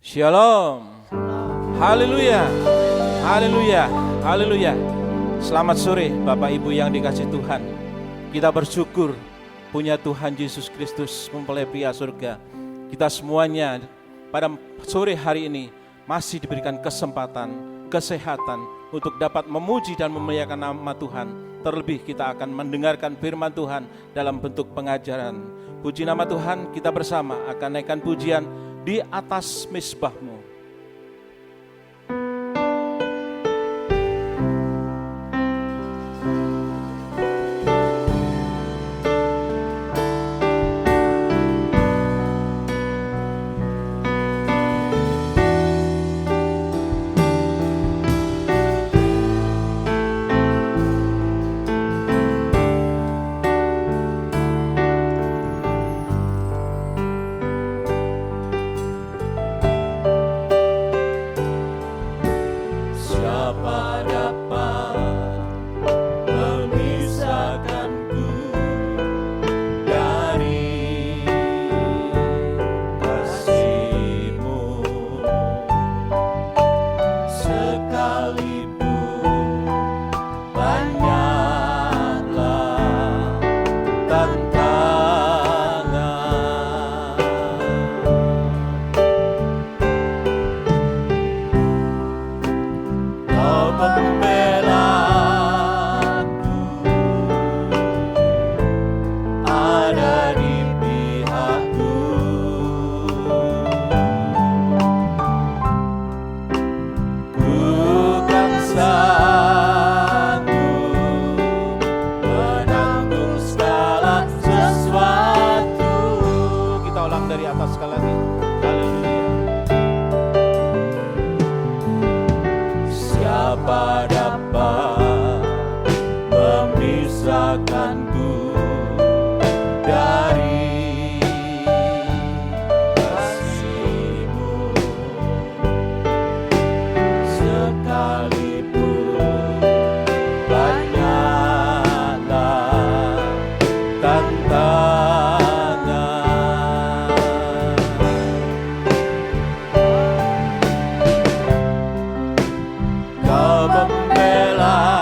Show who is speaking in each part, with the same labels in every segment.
Speaker 1: Shalom. Haleluya. Haleluya. Haleluya. Selamat sore Bapak Ibu yang dikasihi Tuhan. Kita bersyukur punya Tuhan Yesus Kristus mempelai pria surga. Kita semuanya pada sore hari ini masih diberikan kesempatan, kesehatan untuk dapat memuji dan memuliakan nama Tuhan. Terlebih kita akan mendengarkan firman Tuhan dalam bentuk pengajaran. Puji nama Tuhan, kita bersama akan naikkan pujian di atas misbahmu.
Speaker 2: Kau membela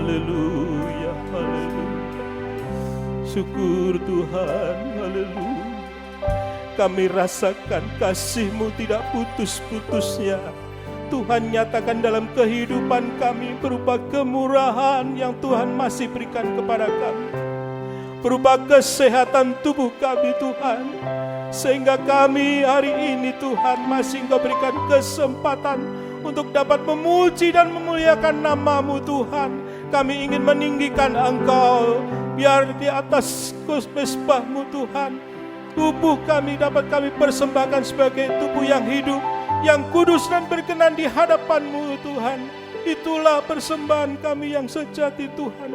Speaker 1: haleluya, haleluya. Syukur Tuhan, haleluya. Kami rasakan kasih-Mu tidak putus-putusnya. Tuhan nyatakan dalam kehidupan kami berupa kemurahan yang Tuhan masih berikan kepada kami, berupa kesehatan tubuh kami Tuhan, sehingga kami hari ini Tuhan masih Engkau berikan kesempatan untuk dapat memuji dan memuliakan nama-Mu Tuhan. Kami ingin meninggikan Engkau, biar di atas mesbah-Mu Tuhan, tubuh kami dapat kami persembahkan sebagai tubuh yang hidup, yang kudus dan berkenan di hadapan-Mu Tuhan. Itulah persembahan kami yang sejati Tuhan.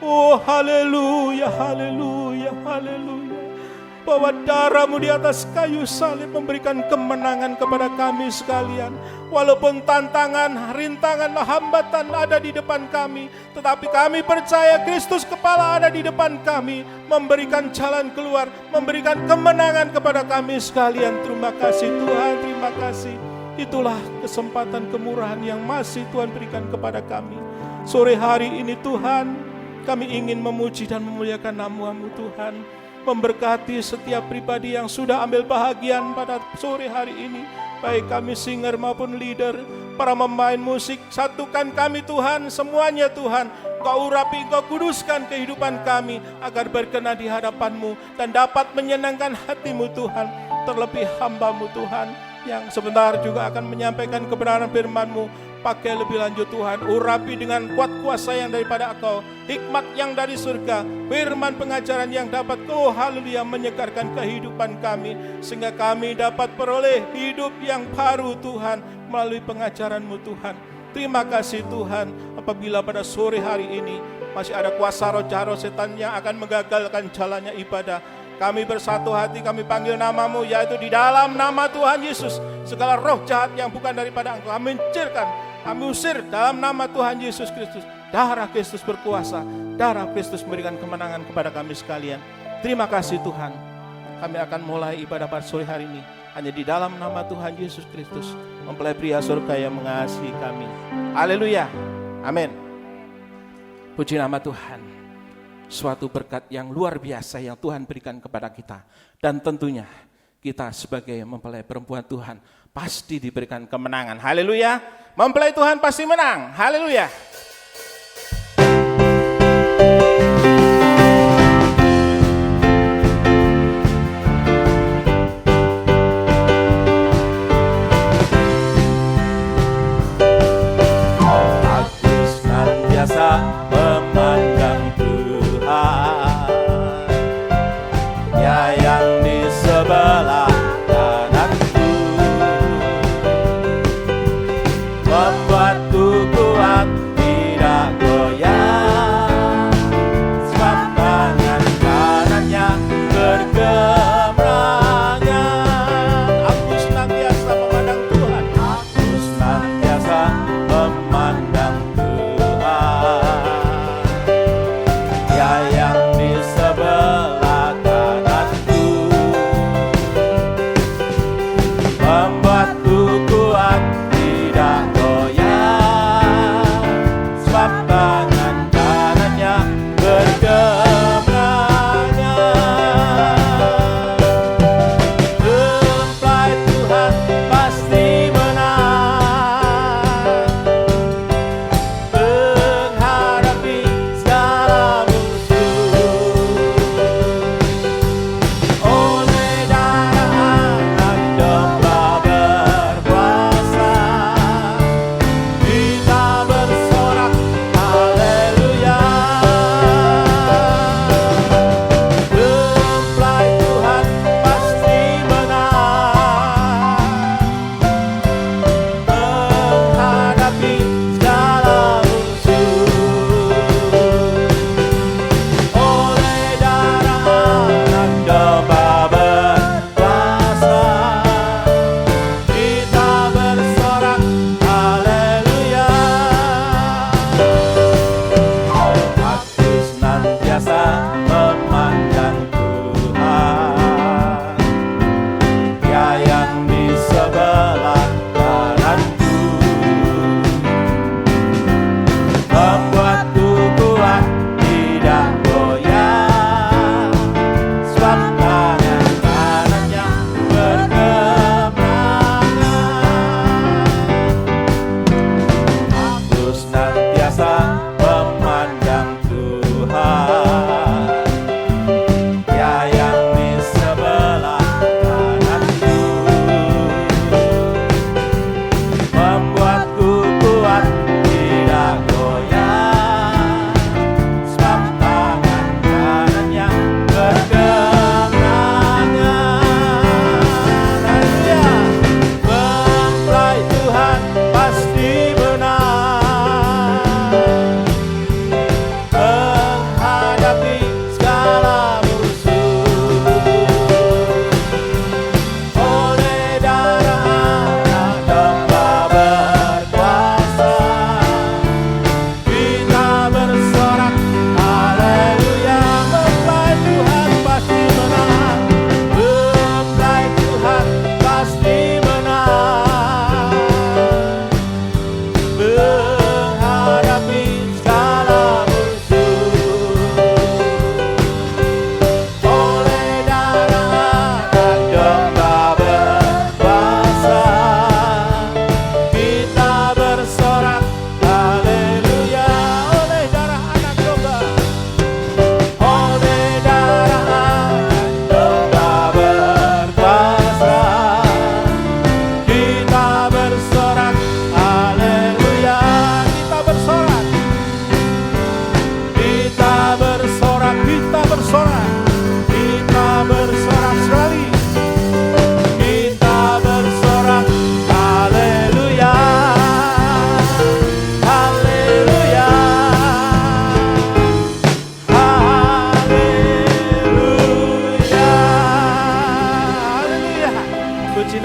Speaker 1: Oh haleluya, haleluya, haleluya. Bahwa darah-Mu di atas kayu salib memberikan kemenangan kepada kami sekalian. Walaupun tantangan, rintangan, hambatan ada di depan kami, tetapi kami percaya Kristus kepala ada di depan kami, memberikan jalan keluar, memberikan kemenangan kepada kami sekalian. Terima kasih Tuhan, terima kasih. Itulah kesempatan kemurahan yang masih Tuhan berikan kepada kami. Sore hari ini Tuhan, kami ingin memuji dan memuliakan nama-Mu Tuhan. Memberkati setiap pribadi yang sudah ambil bahagian pada sore hari ini, baik kami singer maupun leader, para pemain musik. Satukan kami Tuhan, semuanya Tuhan. Engkau urapi, Engkau kuduskan kehidupan kami agar berkenan di hadapan-Mu dan dapat menyenangkan hati-Mu Tuhan. Terlebih hamba-Mu Tuhan yang sebentar juga akan menyampaikan kebenaran firman-Mu. Pakai lebih lanjut Tuhan, urapi dengan kuat kuasa yang daripada Engkau, hikmat yang dari surga, firman pengajaran yang dapat, oh haleluya, menyegarkan kehidupan kami, sehingga kami dapat peroleh hidup yang baru Tuhan, melalui pengajaran-Mu Tuhan. Terima kasih Tuhan, apabila pada sore hari ini masih ada kuasa roh jahat setan yang akan menggagalkan jalannya ibadah. Kami bersatu hati, kami panggil nama-Mu, yaitu di dalam nama Tuhan Yesus, segala roh jahat yang bukan daripada Engkau, kami hancurkan, kami usir dalam nama Tuhan Yesus Kristus. Darah Kristus berkuasa, darah Kristus memberikan kemenangan kepada kami sekalian. Terima kasih Tuhan. Kami akan mulai ibadah pada sore hari ini hanya di dalam nama Tuhan Yesus Kristus, mempelai pria surga yang mengasihi kami. Haleluya, amin. Puji nama Tuhan. Suatu berkat yang luar biasa yang Tuhan berikan kepada kita. Dan tentunya kita sebagai mempelai perempuan Tuhan pasti diberikan kemenangan. Haleluya. Mempelai Tuhan pasti menang. Haleluya. Aku senantiasa memandang Tuhan, ya yang di sebelah kananku, membuatku kuat tidak goyah, sebab tangan kanannya berkemenangan. Aku senantiasa memandang Tuhan, aku senantiasa memandang Tuhan,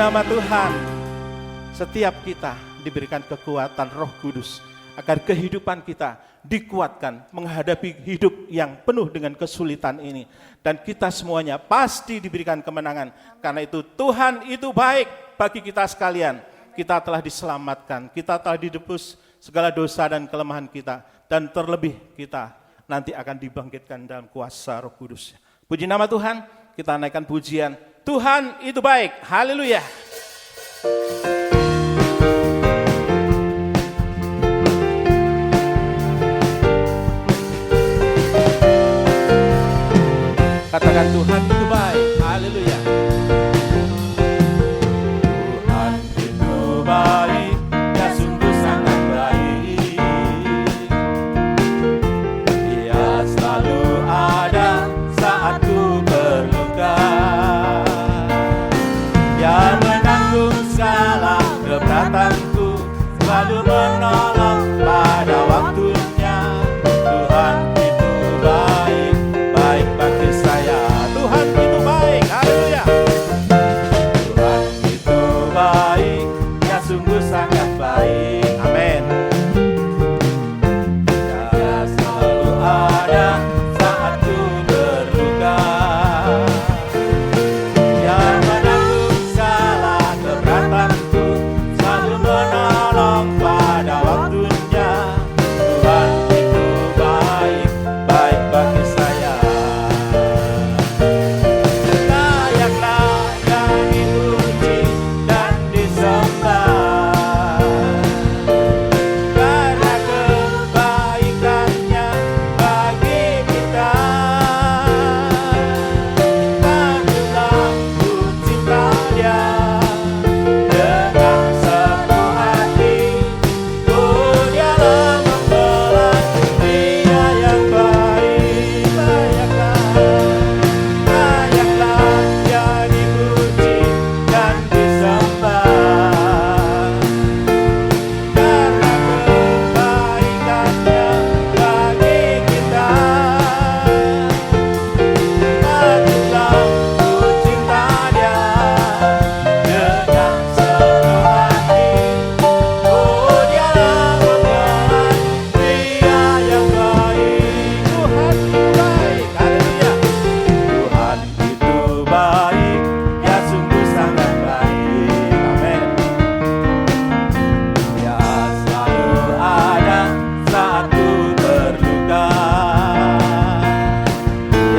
Speaker 1: nama Tuhan, setiap kita diberikan kekuatan Roh Kudus agar kehidupan kita dikuatkan menghadapi hidup yang penuh dengan kesulitan ini. Dan kita semuanya pasti diberikan kemenangan. Karena itu Tuhan itu baik bagi kita sekalian. Kita telah diselamatkan, kita telah ditebus segala dosa dan kelemahan kita. Dan terlebih kita nanti akan dibangkitkan dalam kuasa Roh Kudus. Puji nama Tuhan, kita naikkan pujian. Tuhan itu baik, haleluya. Katakan Tuhan itu baik, haleluya. Tuhan itu baik, ya sungguh sangat baik. Dia selalu ada saat ku berluka. Dia menanggung segala keberatanku, selalu menolong pada waktunya. Tuhan itu baik, baik bagi saya. Tuhan itu baik, haleluya. Tuhan itu baik, ya sungguh sangat baik, amin. Dia selalu ada saat ku berluka. Dia menanggung segala keberatanku, selalu menolong pada waktunya. Tuhan itu baik, baik bagi saya. Layaklah yang dipuji dan disembah, karena kebaikannya bagi kita. Patutlah ku cinta Dia dengan sepenuh hati. Oh, Dialah membelas, Dia yang baik. Layaklah Dia dipuji dan disembah, karena kebaikannya bagi kita. Patutlah ku cinta Dia dengan sepenuh hati. Oh, Dialah membelas, Dia yang baik. Tuhan itu baik, haleluya. Tuhan itu baik, ya sungguh sangat baik, amin. Dia selalu ada saat ku berluka.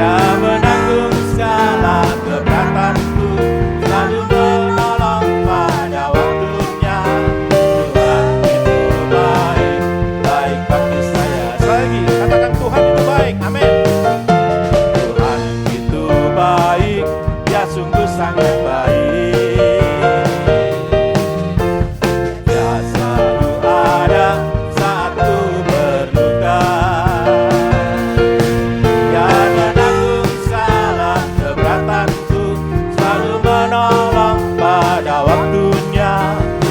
Speaker 1: Dia menanggung segala keberatanku, selalu menolong pada waktunya. Tuhan itu baik, baik bagi saya. Sekali lagi, katakan Tuhan itu baik, amin. Tuhan itu baik, ya sungguh sangat baik. Dia selalu ada saat ku berluka. Dia menanggung segala keberatanku, selalu menolong pada waktunya.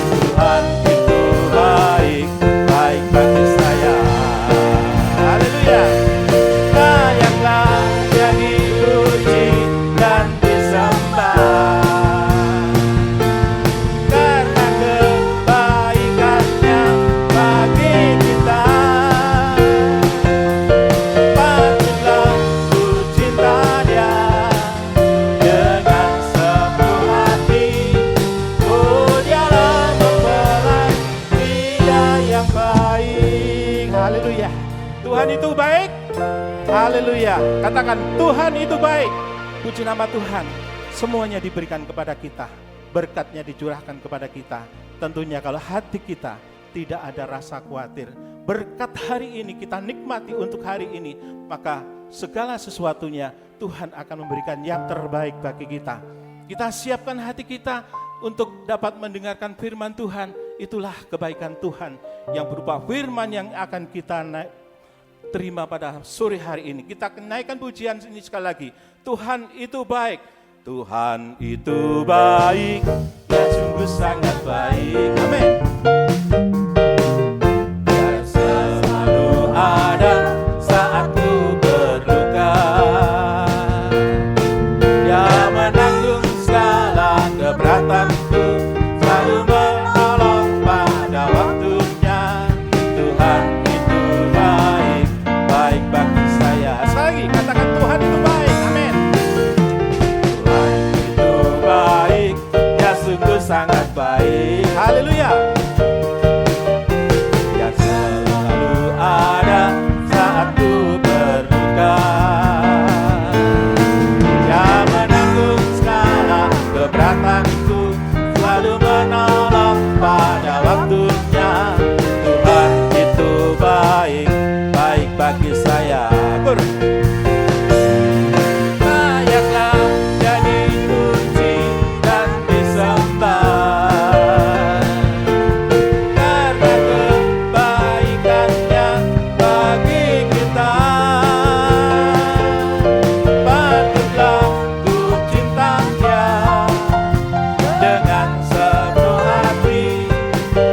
Speaker 1: Tuhan itu baik, baik bagi saya. Haleluya. Layaklah Dia dipuji dan disembah, karena kebaikannya bagi kita. Patutlah ku cinta Dia dengan sepenuh hati. Oh, Dialah membelas, Dia yang baik. Haleluya. Tuhan itu baik. Haleluya. Katakan Tuhan itu baik. Puji nama Tuhan. Semuanya diberikan kepada kita. Berkatnya dicurahkan kepada kita. Tentunya kalau hati kita tidak ada rasa khawatir, berkat hari ini kita nikmati untuk hari ini, maka segala sesuatunya Tuhan akan memberikan yang terbaik bagi kita. Kita siapkan hati kita untuk dapat mendengarkan firman Tuhan. Itulah kebaikan Tuhan yang berupa firman yang akan kita terima pada sore hari ini. Kita naikkan pujian ini sekali lagi. Tuhan itu baik. Tuhan itu baik, ya sungguh sangat baik, amin. Dia selalu ada saat ku berluka. Dia menanggung segala keberatanku, bagi saya. Layaklah jadi puji dan disembah, karena kebaikannya bagi kita. Patutlah ku cinta Dia dengan sepenuh hati.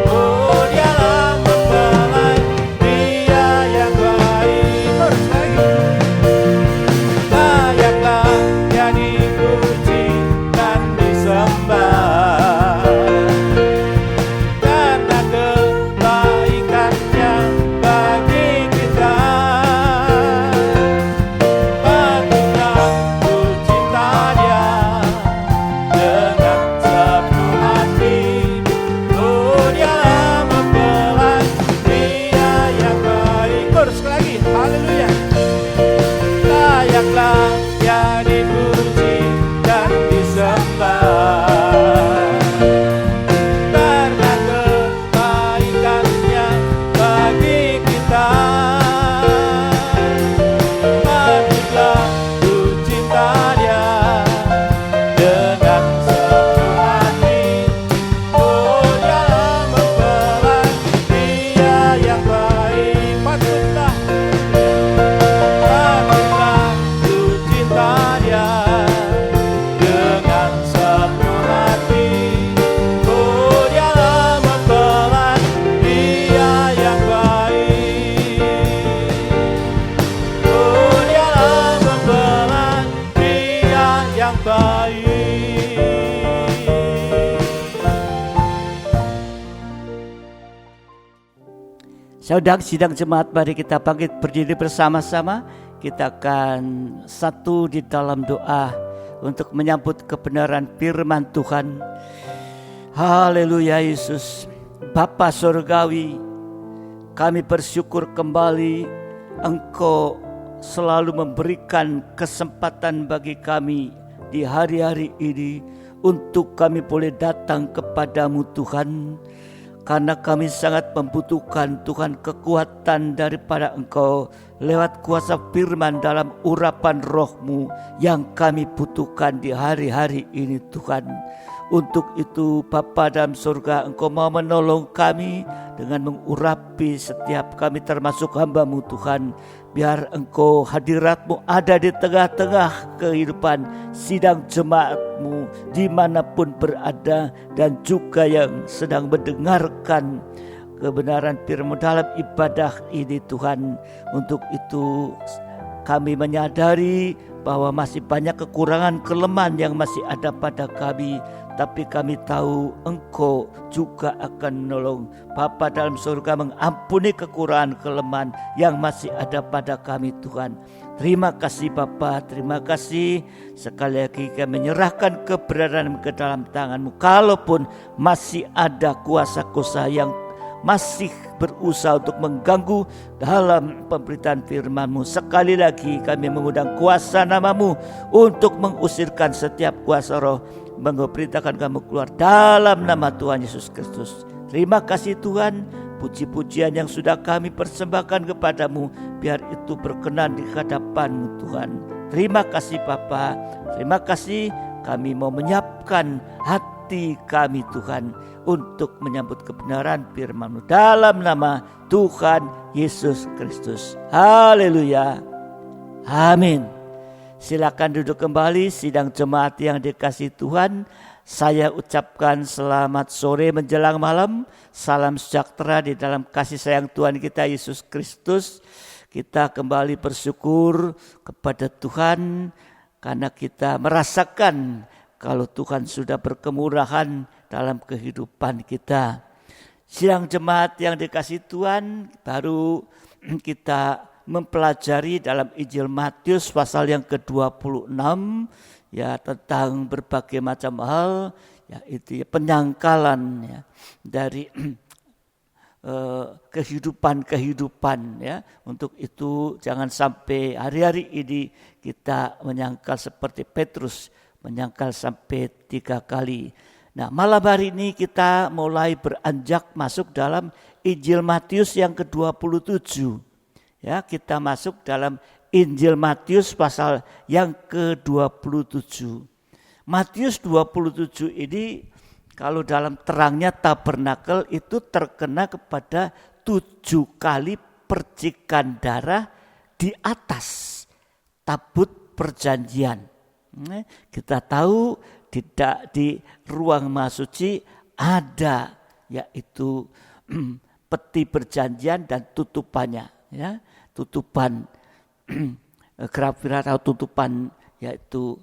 Speaker 1: Oh, Dialah mempelai, Dia yang baik. Terus lagi. Layaklah Dia dipuji dan disembah, karena kebaikannya bagi kita. Patutlah ku cinta Dia dengan sepenuh hati. Oh, Dialah mempelai, Dia yang baik. Terus lagi, haleluya. Layaklah Dia dipuji dan disembah, karena kebaikannya bagi kita. Patutlah ku cinta Dia dengan sepenuh hati. Oh, Dialah mempelai, Dia yang baik. Patutlah ku cinta Dia dengan sepenuh hati. Oh, Dialah mempelai, Dia yang baik. Oh, Dialah mempelai, Dia yang baik.
Speaker 2: Saudara sidang jemaat, mari kita bangkit berdiri bersama-sama. Kita akan satu di dalam doa untuk menyambut kebenaran firman Tuhan. Haleluya Yesus. Bapa Surgawi, kami bersyukur kembali Engkau selalu memberikan kesempatan bagi kami di hari-hari ini untuk kami boleh datang kepadamu Tuhan. Karena kami sangat membutuhkan Tuhan kekuatan daripada Engkau lewat kuasa firman dalam urapan roh-Mu yang kami butuhkan di hari-hari ini Tuhan. Untuk itu Bapa dalam surga, Engkau mau menolong kami dengan mengurapi setiap kami termasuk hamba-Mu Tuhan. Biar Engkau hadirat-Mu ada di tengah-tengah kehidupan sidang jemaat-Mu dimanapun berada, dan juga yang sedang mendengarkan kebenaran firman dalam ibadah ini Tuhan. Untuk itu kami menyadari bahwa masih banyak kekurangan kelemahan yang masih ada pada kami, tapi kami tahu Engkau juga akan menolong. Bapa dalam surga, mengampuni kekurangan kelemahan yang masih ada pada kami Tuhan. Terima kasih Bapa, terima kasih. Sekali lagi kami menyerahkan keberadaan ke dalam tangan-Mu. Kalaupun masih ada kuasa-kuasa yang masih berusaha untuk mengganggu dalam pemberitaan firman-Mu, sekali lagi kami mengundang kuasa nama-Mu untuk mengusirkan setiap kuasa roh, memberitakan kamu keluar dalam nama Tuhan Yesus Kristus. Terima kasih Tuhan, puji-pujian yang sudah kami persembahkan kepadamu, biar itu berkenan di hadapan-Mu Tuhan. Terima kasih Bapa, terima kasih. Kami mau menyiapkan hati kami Tuhan untuk menyambut kebenaran firman-Mu dalam nama Tuhan Yesus Kristus. Haleluya. Amin. Silakan duduk kembali sidang jemaat yang dikasihi Tuhan. Saya ucapkan selamat sore menjelang malam. Salam sejahtera di dalam kasih sayang Tuhan kita Yesus Kristus. Kita kembali bersyukur kepada Tuhan karena kita merasakan kalau Tuhan sudah berkemurahan dalam kehidupan kita. Sidang jemaat yang dikasihi Tuhan, baru kita mempelajari dalam Injil Matius pasal yang ke-26 ya, tentang berbagai macam hal, ya itu ya, penyangkalan ya dari kehidupan ya. Untuk itu jangan sampai hari-hari ini kita menyangkal seperti Petrus, menyangkal sampai 3 kali. Nah, malam hari ini kita mulai beranjak masuk dalam Injil Matius yang ke-27. Ya, kita masuk dalam Injil Matius pasal yang ke-27. Matius 27 ini kalau dalam terangnya tabernakel itu terkena kepada 7 kali percikan darah di atas tabut perjanjian. Kita tahu tidak di ruang Maha Suci ada yaitu peti perjanjian dan tutupannya, ya, tutupan kerapiran atau tutupan yaitu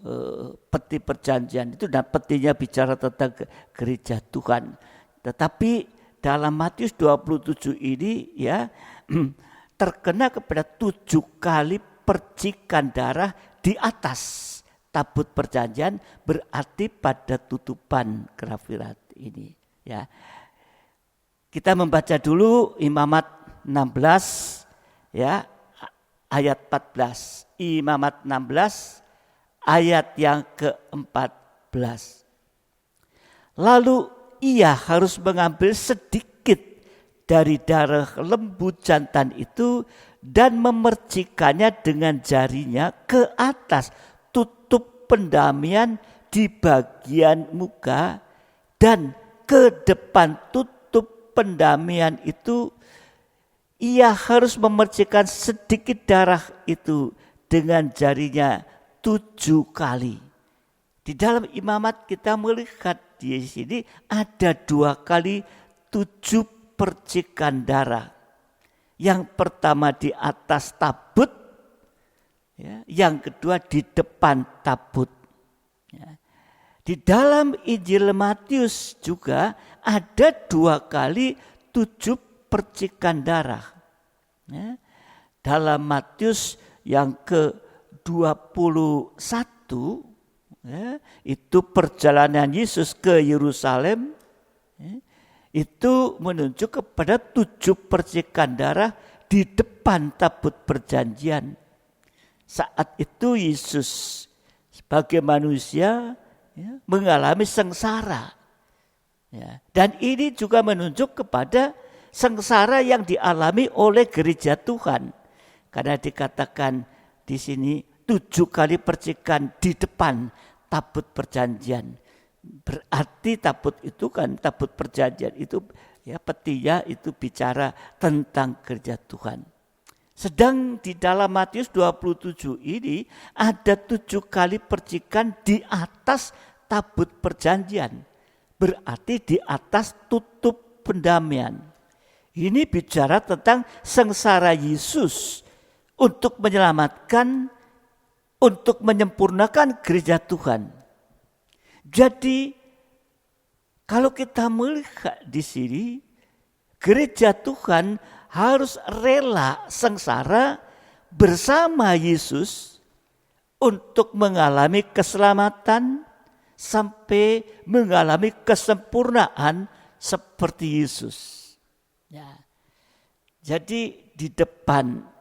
Speaker 2: peti perjanjian itu, dan petinya bicara tentang gereja Tuhan. Tetapi dalam Matius 27 ini ya terkena kepada 7 kali percikan darah di atas tabut perjanjian, berarti pada tutupan kerapiran ini ya. Kita membaca dulu Imamat 16 ya ayat 14. Imamat 16 ayat yang ke-14. Lalu ia harus mengambil sedikit dari darah lembu jantan itu dan memercikannya dengan jarinya ke atas tutup pendamian di bagian muka, dan ke depan tutup pendamian itu ia harus memercikan sedikit darah itu dengan jarinya 7 kali. Di dalam imamat kita melihat di sini ada 2 kali 7 percikan darah. Yang pertama di atas tabut, ya, yang kedua di depan tabut. Ya. Di dalam Injil Matius juga ada 2 kali 7 percikan darah. Ya. Dalam Matius yang ke-21 ya, itu perjalanan Yesus ke Yerusalem, ya, itu menunjuk kepada 7 percikan darah di depan tabut perjanjian. Saat itu Yesus sebagai manusia ya, mengalami sengsara. Ya, dan ini juga menunjuk kepada sengsara yang dialami oleh gereja Tuhan. Karena dikatakan di sini 7 kali percikan di depan tabut perjanjian. Berarti tabut itu kan, tabut perjanjian itu ya petinya itu bicara tentang gereja Tuhan. Sedang di dalam Matius 27 ini ada 7 kali percikan di atas tabut perjanjian. Berarti di atas tutup pendamaian. Ini bicara tentang sengsara Yesus untuk menyelamatkan, untuk menyempurnakan gereja Tuhan. Jadi kalau kita melihat di sini, gereja Tuhan harus rela sengsara bersama Yesus untuk mengalami keselamatan sampai mengalami kesempurnaan seperti Yesus. Ya. Jadi di depan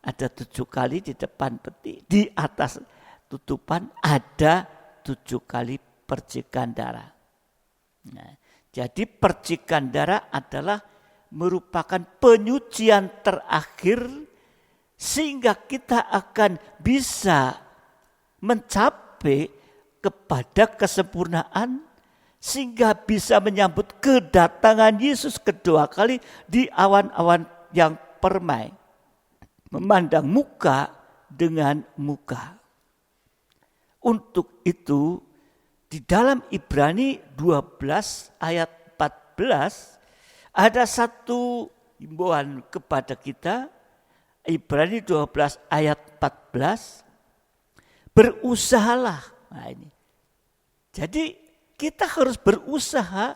Speaker 2: ada 7 kali, di depan peti, di atas tutupan ada 7 kali percikan darah. Nah, jadi percikan darah adalah merupakan penyucian terakhir sehingga kita akan bisa mencapai kepada kesempurnaan, sehingga bisa menyambut kedatangan Yesus kedua kali di awan-awan yang permai, memandang muka dengan muka. Untuk itu di dalam Ibrani 12 ayat 14 ada satu himbauan kepada kita. Ibrani 12 ayat 14, berusahalah. Nah ini. Jadi kita harus berusahalah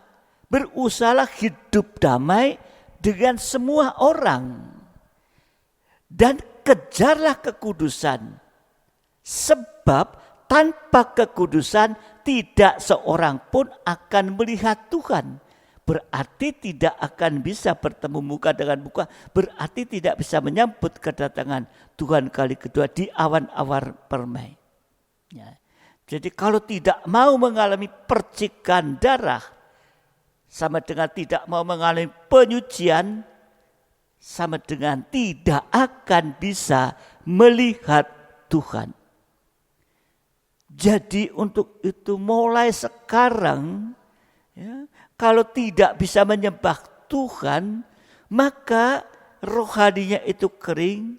Speaker 2: hidup damai dengan semua orang. Dan kejarlah kekudusan. Sebab tanpa kekudusan tidak seorang pun akan melihat Tuhan. Berarti tidak akan bisa bertemu muka dengan muka. Berarti tidak bisa menyambut kedatangan Tuhan kali kedua di awan-awan permai. Ya. Jadi kalau tidak mau mengalami percikan darah, sama dengan tidak mau mengalami penyucian, sama dengan tidak akan bisa melihat Tuhan. Jadi untuk itu mulai sekarang, ya, kalau tidak bisa menyembah Tuhan, maka rohaninya itu kering,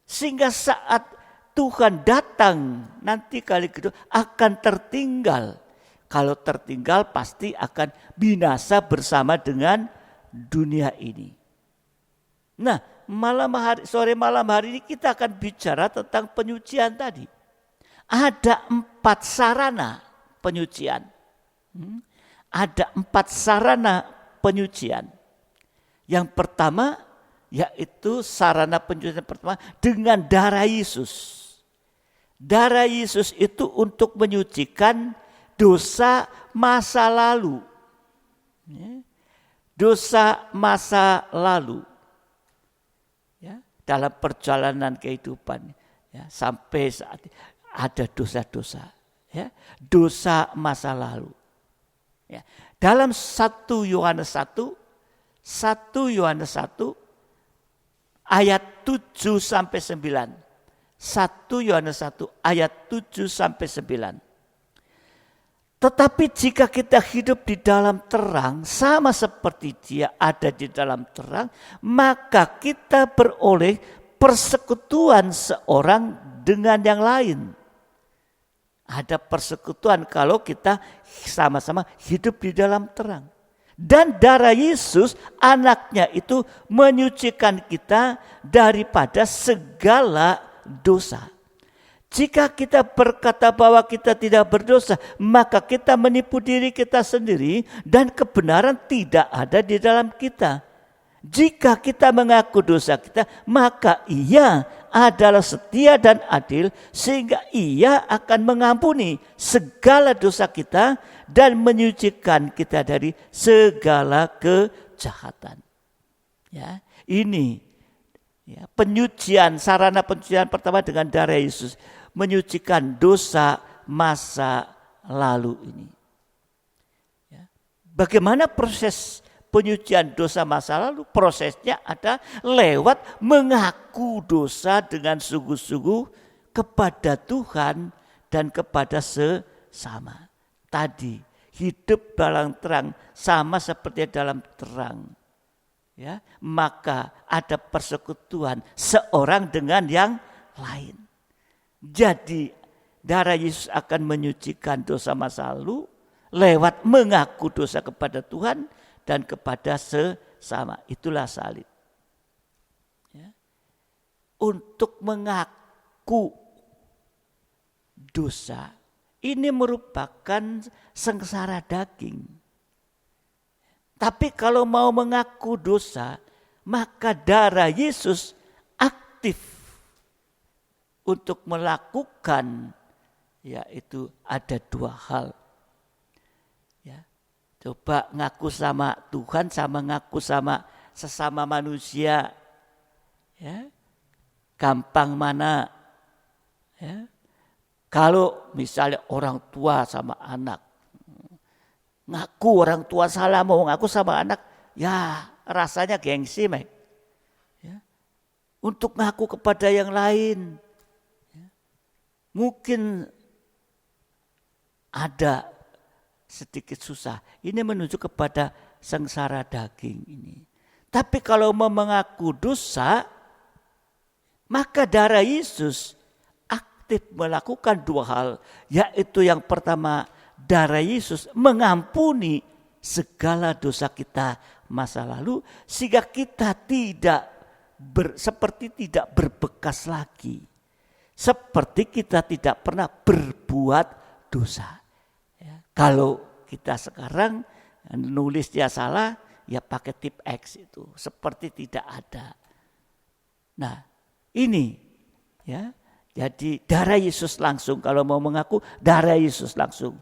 Speaker 2: sehingga saat Tuhan datang nanti kali kedua akan tertinggal. Kalau tertinggal pasti akan binasa bersama dengan dunia ini. Nah, sore malam hari ini kita akan bicara tentang penyucian tadi. Ada 4 sarana penyucian. Ada 4 sarana penyucian. Yang pertama yaitu sarana penyucian pertama dengan darah Yesus. Darah Yesus itu untuk menyucikan dosa masa lalu. Dosa masa lalu. Ya, dalam perjalanan kehidupan. Ya, sampai saat ada dosa-dosa. Ya, dosa masa lalu. Ya, dalam 1 Yohanes 1 ayat 7 sampai 9. 1 Yohanes 1 ayat 7 sampai 9. Tetapi jika kita hidup di dalam terang, sama seperti Dia ada di dalam terang, maka kita beroleh persekutuan seorang dengan yang lain. Ada persekutuan kalau kita sama-sama hidup di dalam terang. Dan darah Yesus anaknya itu menyucikan kita daripada segala dosa. Jika kita berkata bahwa kita tidak berdosa, maka kita menipu diri kita sendiri dan kebenaran tidak ada di dalam kita. Jika kita mengaku dosa kita, maka Ia adalah setia dan adil sehingga Ia akan mengampuni segala dosa kita dan menyucikan kita dari segala kejahatan. Ya, ini ya, penyucian, sarana penyucian pertama dengan darah Yesus, menyucikan dosa masa lalu ini. Ya. Bagaimana proses penyucian dosa masa lalu? Prosesnya ada lewat mengaku dosa dengan sungguh-sungguh kepada Tuhan dan kepada sesama. Tadi hidup dalam terang sama seperti dalam terang. Ya, maka ada persekutuan seorang dengan yang lain. Jadi darah Yesus akan menyucikan dosa masa lalu lewat mengaku dosa kepada Tuhan dan kepada sesama. Itulah salib. Ya. Untuk mengaku dosa, ini merupakan sengsara daging. Tapi kalau mau mengaku dosa, maka darah Yesus aktif untuk melakukan, yaitu ada 2 hal. Ya. Coba ngaku sama Tuhan sama ngaku sama sesama manusia. Ya. Gampang mana? Ya. Kalau misalnya orang tua sama anak, ngaku orang tua salah mau ngaku sama anak, ya rasanya gengsi, Mek. Ya. Untuk ngaku kepada yang lain, ya, mungkin ada sedikit susah. Ini menunjuk kepada sengsara daging ini. Tapi kalau mau mengaku dosa, maka darah Yesus aktif melakukan 2 hal. Yaitu yang pertama, darah Yesus mengampuni segala dosa kita masa lalu. Sehingga kita seperti tidak berbekas lagi. Seperti kita tidak pernah berbuat dosa. Ya, kalau kita sekarang nulisnya salah, ya pakai tip X itu. Seperti tidak ada. Nah ini ya. Jadi darah Yesus langsung, kalau mau mengaku darah Yesus langsung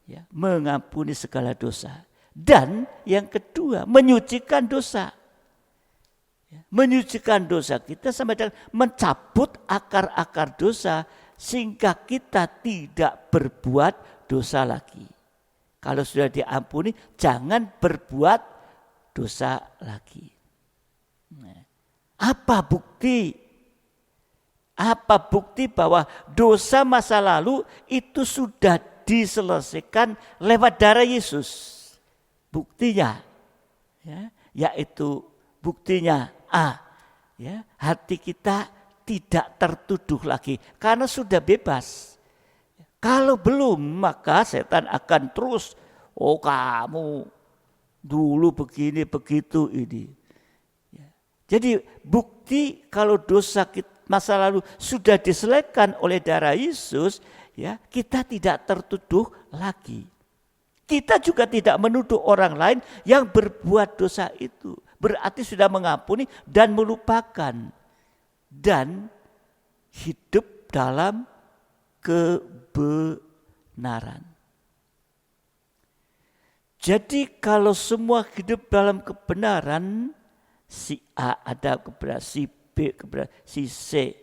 Speaker 2: ya, mengampuni segala dosa. Dan yang kedua, menyucikan dosa. Ya, menyucikan dosa kita sampai dengan mencabut akar-akar dosa sehingga kita tidak berbuat dosa lagi. Kalau sudah diampuni, jangan berbuat dosa lagi. Apa bukti? Apa bukti bahwa dosa masa lalu itu sudah diselesaikan lewat darah Yesus? Buktinya, yaitu buktinya hati kita tidak tertuduh lagi karena sudah bebas. Kalau belum, maka setan akan terus, kamu dulu begini begitu ini. Jadi bukti kalau dosa kita masa lalu sudah diselesaikan oleh darah Yesus, kita tidak tertuduh lagi. Kita juga tidak menuduh orang lain yang berbuat dosa itu. Berarti sudah mengampuni dan melupakan. Dan hidup dalam kebenaran. Jadi kalau semua hidup dalam kebenaran, si A ada kebenaran, si B kebenaran, si C,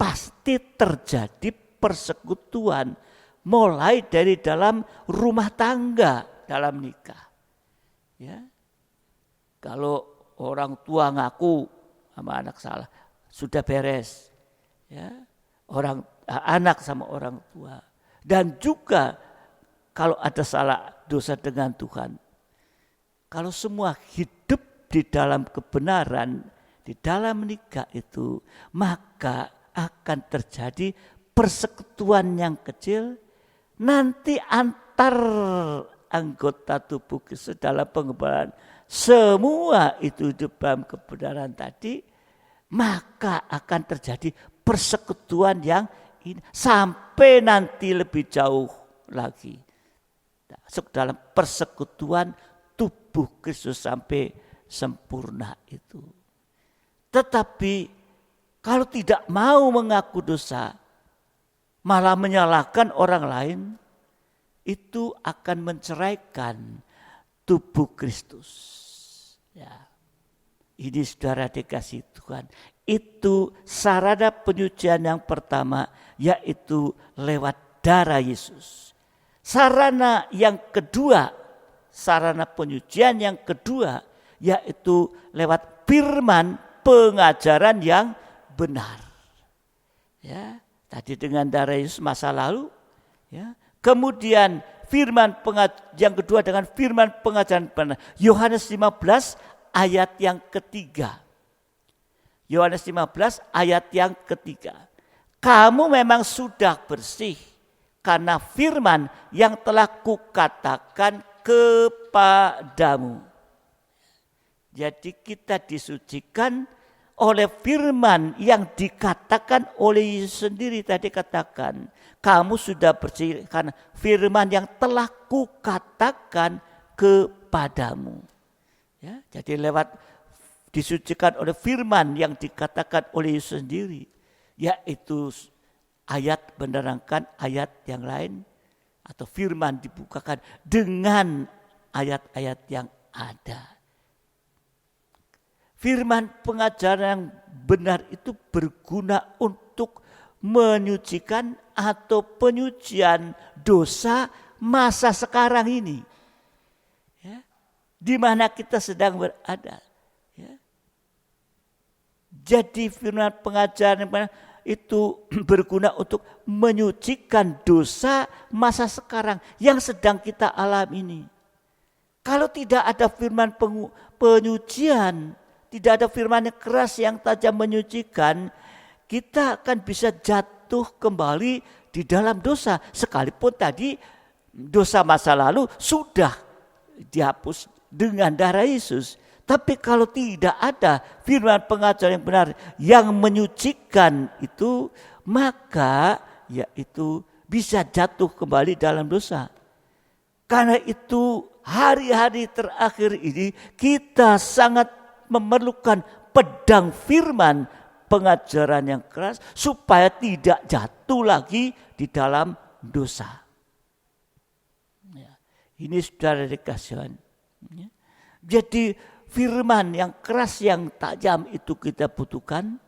Speaker 2: pasti terjadi persekutuan mulai dari dalam rumah tangga, dalam nikah. Kalau orang tua ngaku sama anak salah, sudah beres. Anak sama orang tua. Dan juga kalau ada salah dosa dengan Tuhan, kalau semua hidup di dalam kebenaran, di dalam nikah itu, maka akan terjadi persekutuan yang kecil. Nanti antar anggota tubuh Kristus dalam pengembalaan, semua itu di dalam kebenaran tadi, maka akan terjadi persekutuan yang ini sampai nanti lebih jauh lagi. Masuk dalam persekutuan tubuh Kristus sampai sempurna itu. Tetapi kalau tidak mau mengaku dosa, malah menyalahkan orang lain, itu akan menceraikan tubuh Kristus. Ini saudara dikasih Tuhan. Itu sarana penyucian yang pertama, yaitu lewat darah Yesus. Sarana yang kedua, sarana penyucian yang kedua, yaitu lewat firman pengajaran yang benar. Tadi dengan darah Yesus masa lalu, kemudian firman yang kedua dengan firman pengajaran benar. Yohanes 15 ayat yang ketiga. Yohanes 15 ayat yang ketiga. Kamu memang sudah bersih karena firman yang telah kukatakan kepadamu. Jadi kita disucikan oleh firman yang dikatakan oleh Yesus sendiri. Tadi katakan, kamu sudah bersih karena firman yang telah kukatakan kepadamu. Jadi lewat disucikan oleh firman yang dikatakan oleh Yesus sendiri, yaitu ayat menerangkan ayat yang lain, atau firman dibukakan dengan ayat-ayat yang ada. Firman pengajaran yang benar itu berguna untuk menyucikan atau penyucian dosa masa sekarang ini. Di mana kita sedang berada. Jadi firman pengajaran yang benar itu berguna untuk menyucikan dosa masa sekarang yang sedang kita alami ini. Kalau tidak ada firman penyucian, tidak ada firman yang keras yang tajam menyucikan, kita akan bisa jatuh kembali di dalam dosa. Sekalipun tadi dosa masa lalu sudah dihapus dengan darah Yesus. Tapi kalau tidak ada firman pengajaran yang benar yang menyucikan itu, maka yaitu bisa jatuh kembali dalam dosa. Karena itu hari-hari terakhir ini kita sangat memerlukan pedang firman pengajaran yang keras supaya tidak jatuh lagi di dalam dosa. Ini saudara dikasihan. Jadi firman yang keras yang tajam itu kita butuhkan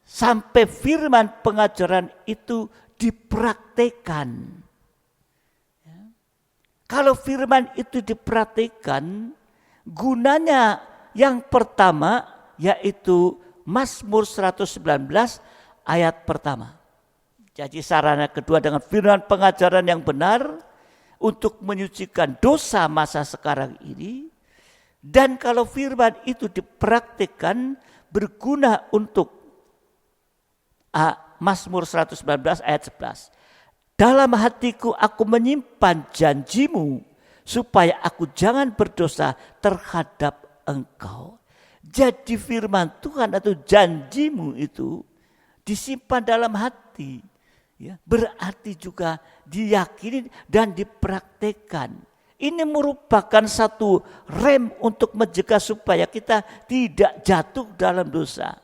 Speaker 2: sampai firman pengajaran itu dipraktekkan. Kalau firman itu dipraktekkan, gunanya yang pertama yaitu Mazmur 119 ayat pertama. Jadi sarana kedua dengan firman pengajaran yang benar untuk menyucikan dosa masa sekarang ini. Dan kalau firman itu dipraktikkan berguna untuk Mazmur 119 ayat 11. Dalam hatiku aku menyimpan janjimu supaya aku jangan berdosa terhadap engkau. Jadi firman Tuhan atau janjimu itu disimpan dalam hati. Ya, berarti juga diyakini dan dipraktekkan. Ini merupakan satu rem untuk mencegah supaya kita tidak jatuh dalam dosa.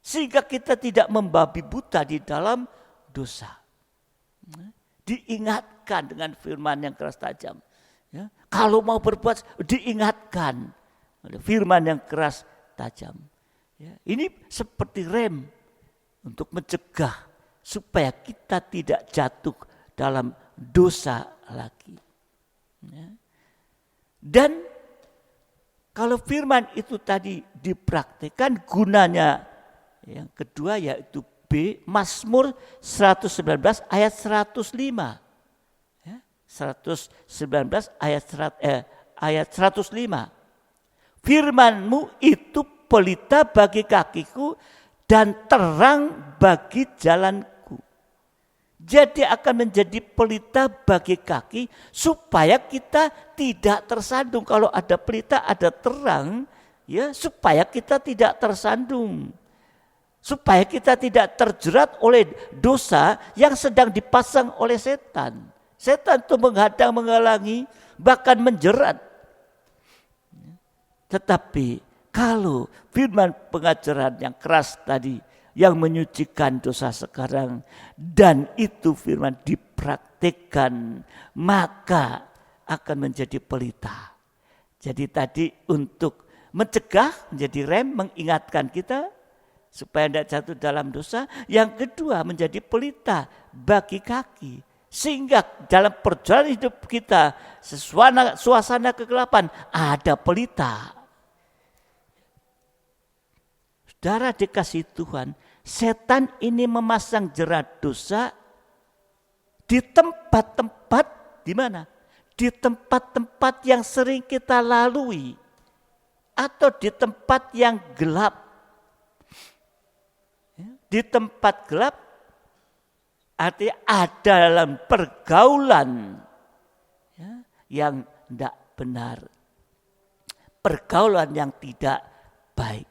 Speaker 2: Sehingga kita tidak membabi buta di dalam dosa. Diingatkan dengan firman yang keras tajam. Ya, kalau mau berbuat diingatkan oleh firman yang keras tajam. Ya, ini seperti rem untuk mencegah supaya kita tidak jatuh dalam dosa lagi. Ya. Dan kalau firman itu tadi dipraktikkan, gunanya yang kedua yaitu B, Mazmur 119 ayat 105. Ya, 119 ayat 105. Firman-Mu itu pelita bagi kakiku dan terang bagi jalanku. Jadi akan menjadi pelita bagi kaki supaya kita tidak tersandung. Kalau ada pelita, ada terang, ya, supaya kita tidak tersandung. Supaya kita tidak terjerat oleh dosa yang sedang dipasang oleh setan. Setan itu menghadang, menghalangi, bahkan menjerat. Tetapi kalau firman pengajaran yang keras tadi yang menyucikan dosa sekarang dan itu firman dipraktikkan, maka akan menjadi pelita. Jadi tadi untuk mencegah, menjadi rem, mengingatkan kita supaya tidak jatuh dalam dosa. Yang kedua menjadi pelita bagi kaki. Sehingga dalam perjalanan hidup kita suasana kegelapan ada pelita. Saudara dikasih Tuhan, setan ini memasang jerat dosa di tempat-tempat di mana? Di tempat-tempat yang sering kita lalui atau di tempat yang gelap. Di tempat gelap artinya ada dalam pergaulan yang tidak benar. Pergaulan yang tidak baik.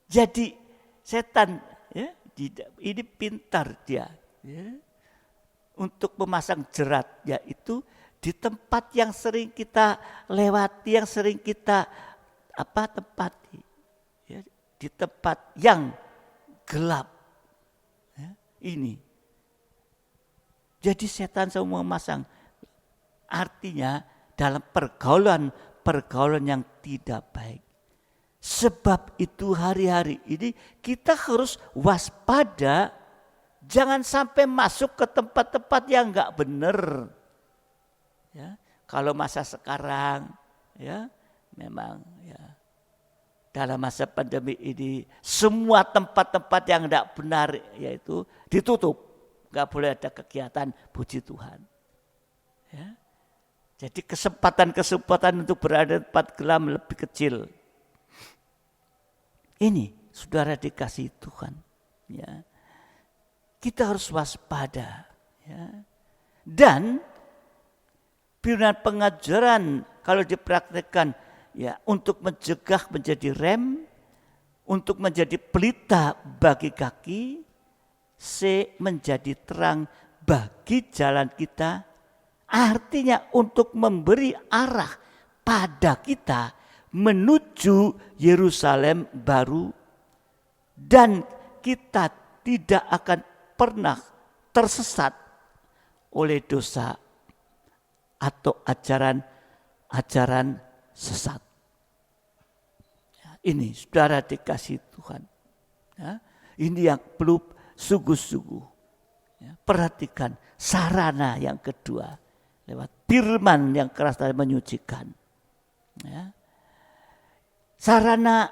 Speaker 2: Jadi setan ini pintar dia untuk memasang jerat, yaitu di tempat yang sering kita lewati, yang sering kita tempati, di tempat yang gelap. Ini. Jadi setan semua memasang, artinya dalam pergaulan yang tidak baik. Sebab itu hari-hari ini kita harus waspada, jangan sampai masuk ke tempat-tempat yang enggak benar. Ya, kalau masa sekarang, ya memang ya dalam masa pandemi ini semua tempat-tempat yang enggak benar yaitu ditutup, enggak boleh ada kegiatan, puji Tuhan. Ya, jadi kesempatan untuk berada di tempat gelap lebih kecil. Ini saudara dikasih Tuhan, ya. Kita harus waspada, ya. Dan firman pengajaran kalau dipraktikkan, ya, untuk mencegah menjadi rem, untuk menjadi pelita bagi kaki, C menjadi terang bagi jalan kita, artinya untuk memberi arah pada kita menuju Yerusalem baru, dan kita tidak akan pernah tersesat oleh dosa atau ajaran sesat. Ini saudara dikasih Tuhan. Ya, ini yang perlu sungguh-sungguh. Ya, perhatikan sarana yang kedua lewat firman yang keras dan menyucikan. Ya. Sarana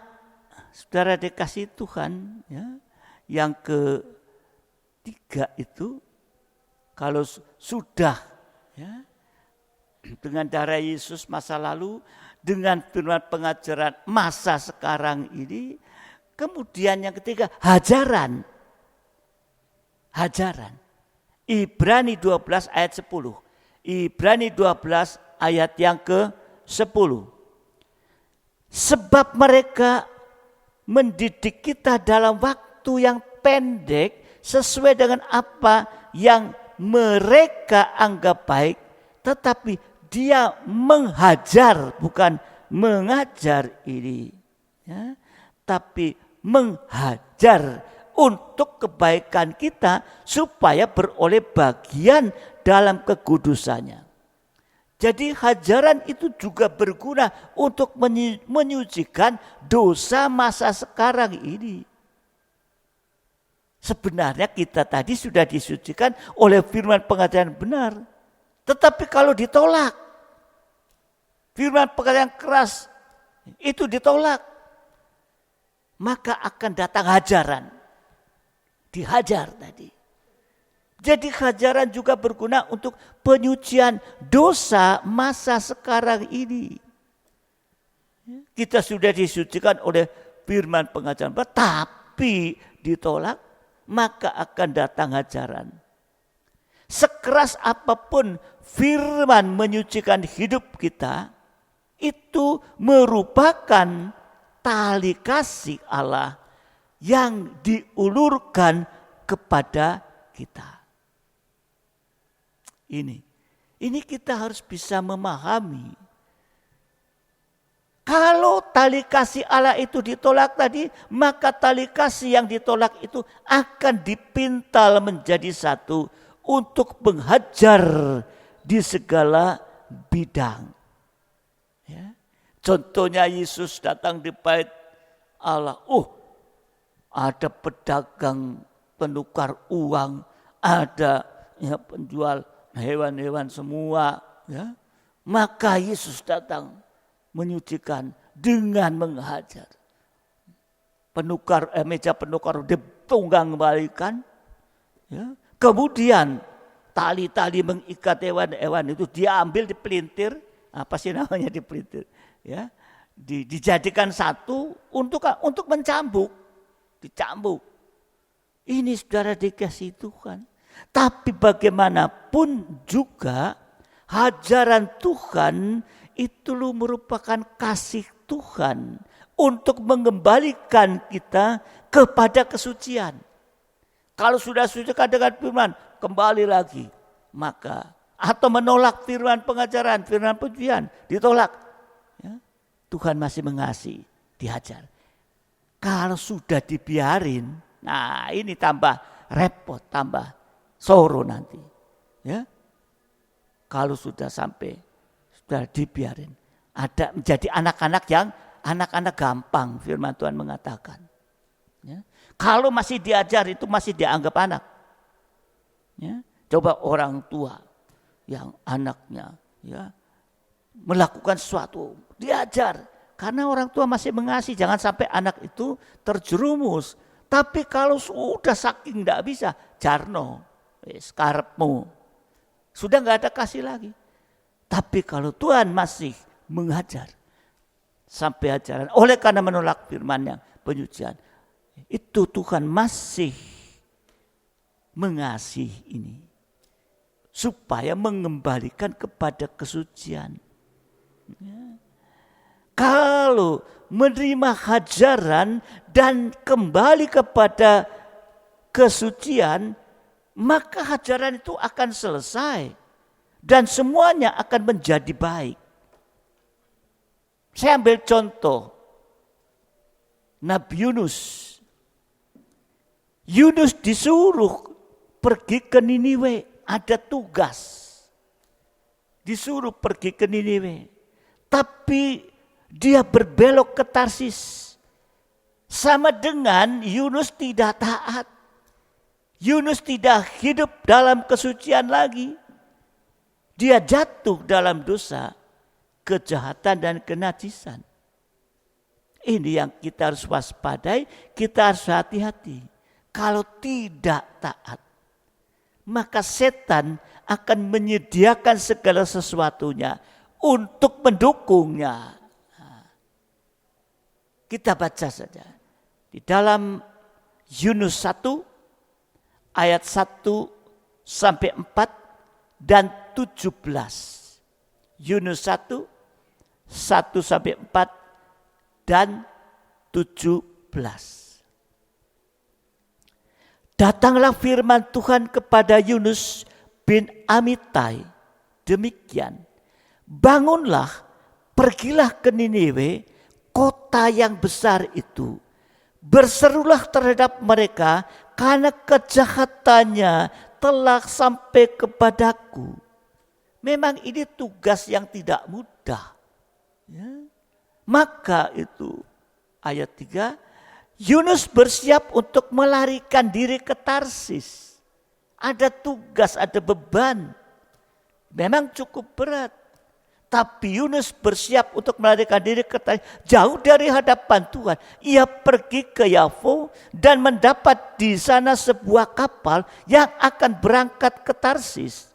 Speaker 2: saudara dikasih Tuhan, ya, yang ketiga itu kalau sudah, ya, dengan darah Yesus masa lalu, dengan firman pengajaran masa sekarang ini, kemudian yang ketiga hajaran. Hajaran. Ibrani 12 ayat 10. Ibrani 12 ayat yang ke-10. Sebab mereka mendidik kita dalam waktu yang pendek sesuai dengan apa yang mereka anggap baik, tetapi dia menghajar, bukan mengajar ini, ya, tapi menghajar untuk kebaikan kita supaya beroleh bagian dalam kekudusannya. Jadi hajaran itu juga berguna untuk menyucikan dosa masa sekarang ini. Sebenarnya kita tadi sudah disucikan oleh firman pengajaran benar. Tetapi kalau ditolak, firman pengajaran keras itu ditolak, maka akan datang hajaran. Dihajar tadi. Jadi hajaran juga berguna untuk penyucian dosa masa sekarang ini. Kita sudah disucikan oleh firman pengajaran, tapi ditolak, maka akan datang hajaran. Sekeras apapun firman menyucikan hidup kita, itu merupakan tali kasih Allah yang diulurkan kepada kita. Ini kita harus bisa memahami. Kalau tali kasih Allah itu ditolak tadi, maka tali kasih yang ditolak itu akan dipintal menjadi satu untuk menghajar di segala bidang. Ya. Contohnya Yesus datang di bait Allah. Ada pedagang penukar uang, ada ya, penjual hewan-hewan semua, ya. Maka Yesus datang menyucikan dengan menghajar. Meja penukar ditunggang balikan, ya. Kemudian tali-tali mengikat hewan-hewan itu diambil, dipelintir, apa sih namanya dipelintir, ya. Dijadikan satu untuk mencambuk, dicambuk. Ini saudara dikasih Tuhan. Tapi bagaimanapun juga hajaran Tuhan itu merupakan kasih Tuhan untuk mengembalikan kita kepada kesucian. Kalau sudah sucikan dengan firman, kembali lagi. Maka atau menolak firman pengajaran, firman pujian, ditolak. Ya, Tuhan masih mengasihi, dihajar. Kalau sudah dibiarin, nah ini tambah repot, tambah soro nanti, ya. Kalau sudah dibiarin, ada menjadi anak-anak gampang, firman Tuhan mengatakan. Ya. Kalau masih diajar itu masih dianggap anak. Ya. Coba orang tua yang anaknya, ya, melakukan sesuatu, diajar, karena orang tua masih mengasihi, jangan sampai anak itu terjerumus. Tapi kalau sudah saking tidak bisa, jarno, karepmu, sudah nggak ada kasih lagi. Tapi kalau Tuhan masih mengajar sampai ajaran, oleh karena menolak firman-Nya penyucian, itu Tuhan masih mengasihi ini supaya mengembalikan kepada kesucian. Ya. Kalau menerima hajaran dan kembali kepada kesucian, maka hajaran itu akan selesai dan semuanya akan menjadi baik. Saya ambil contoh Nabi Yunus. Yunus disuruh pergi ke Niniwe, ada tugas. Disuruh pergi ke Niniwe. Tapi dia berbelok ke Tarsis. Sama dengan Yunus tidak taat. Yunus tidak hidup dalam kesucian lagi. Dia jatuh dalam dosa, kejahatan dan kenajisan. Ini yang kita harus waspadai, kita harus hati-hati. Kalau tidak taat, maka setan akan menyediakan segala sesuatunya untuk mendukungnya. Kita baca saja. Di dalam Yunus 1 ayat 1 sampai 4 dan 17. Yunus 1 sampai 4 dan 17. Datanglah firman Tuhan kepada Yunus bin Amittai, demikian, bangunlah, pergilah ke Niniwe, kota yang besar itu. Berserulah terhadap mereka, karena kejahatannya telah sampai kepadaku. Memang ini tugas yang tidak mudah. Ya. Maka itu ayat 3, Yunus bersiap untuk melarikan diri ke Tarsis. Ada tugas, ada beban. Memang cukup berat. Tapi Yunus bersiap untuk melarikan diri ke Tarsis, jauh dari hadapan Tuhan. Ia pergi ke Yafo dan mendapat di sana sebuah kapal yang akan berangkat ke Tarsis.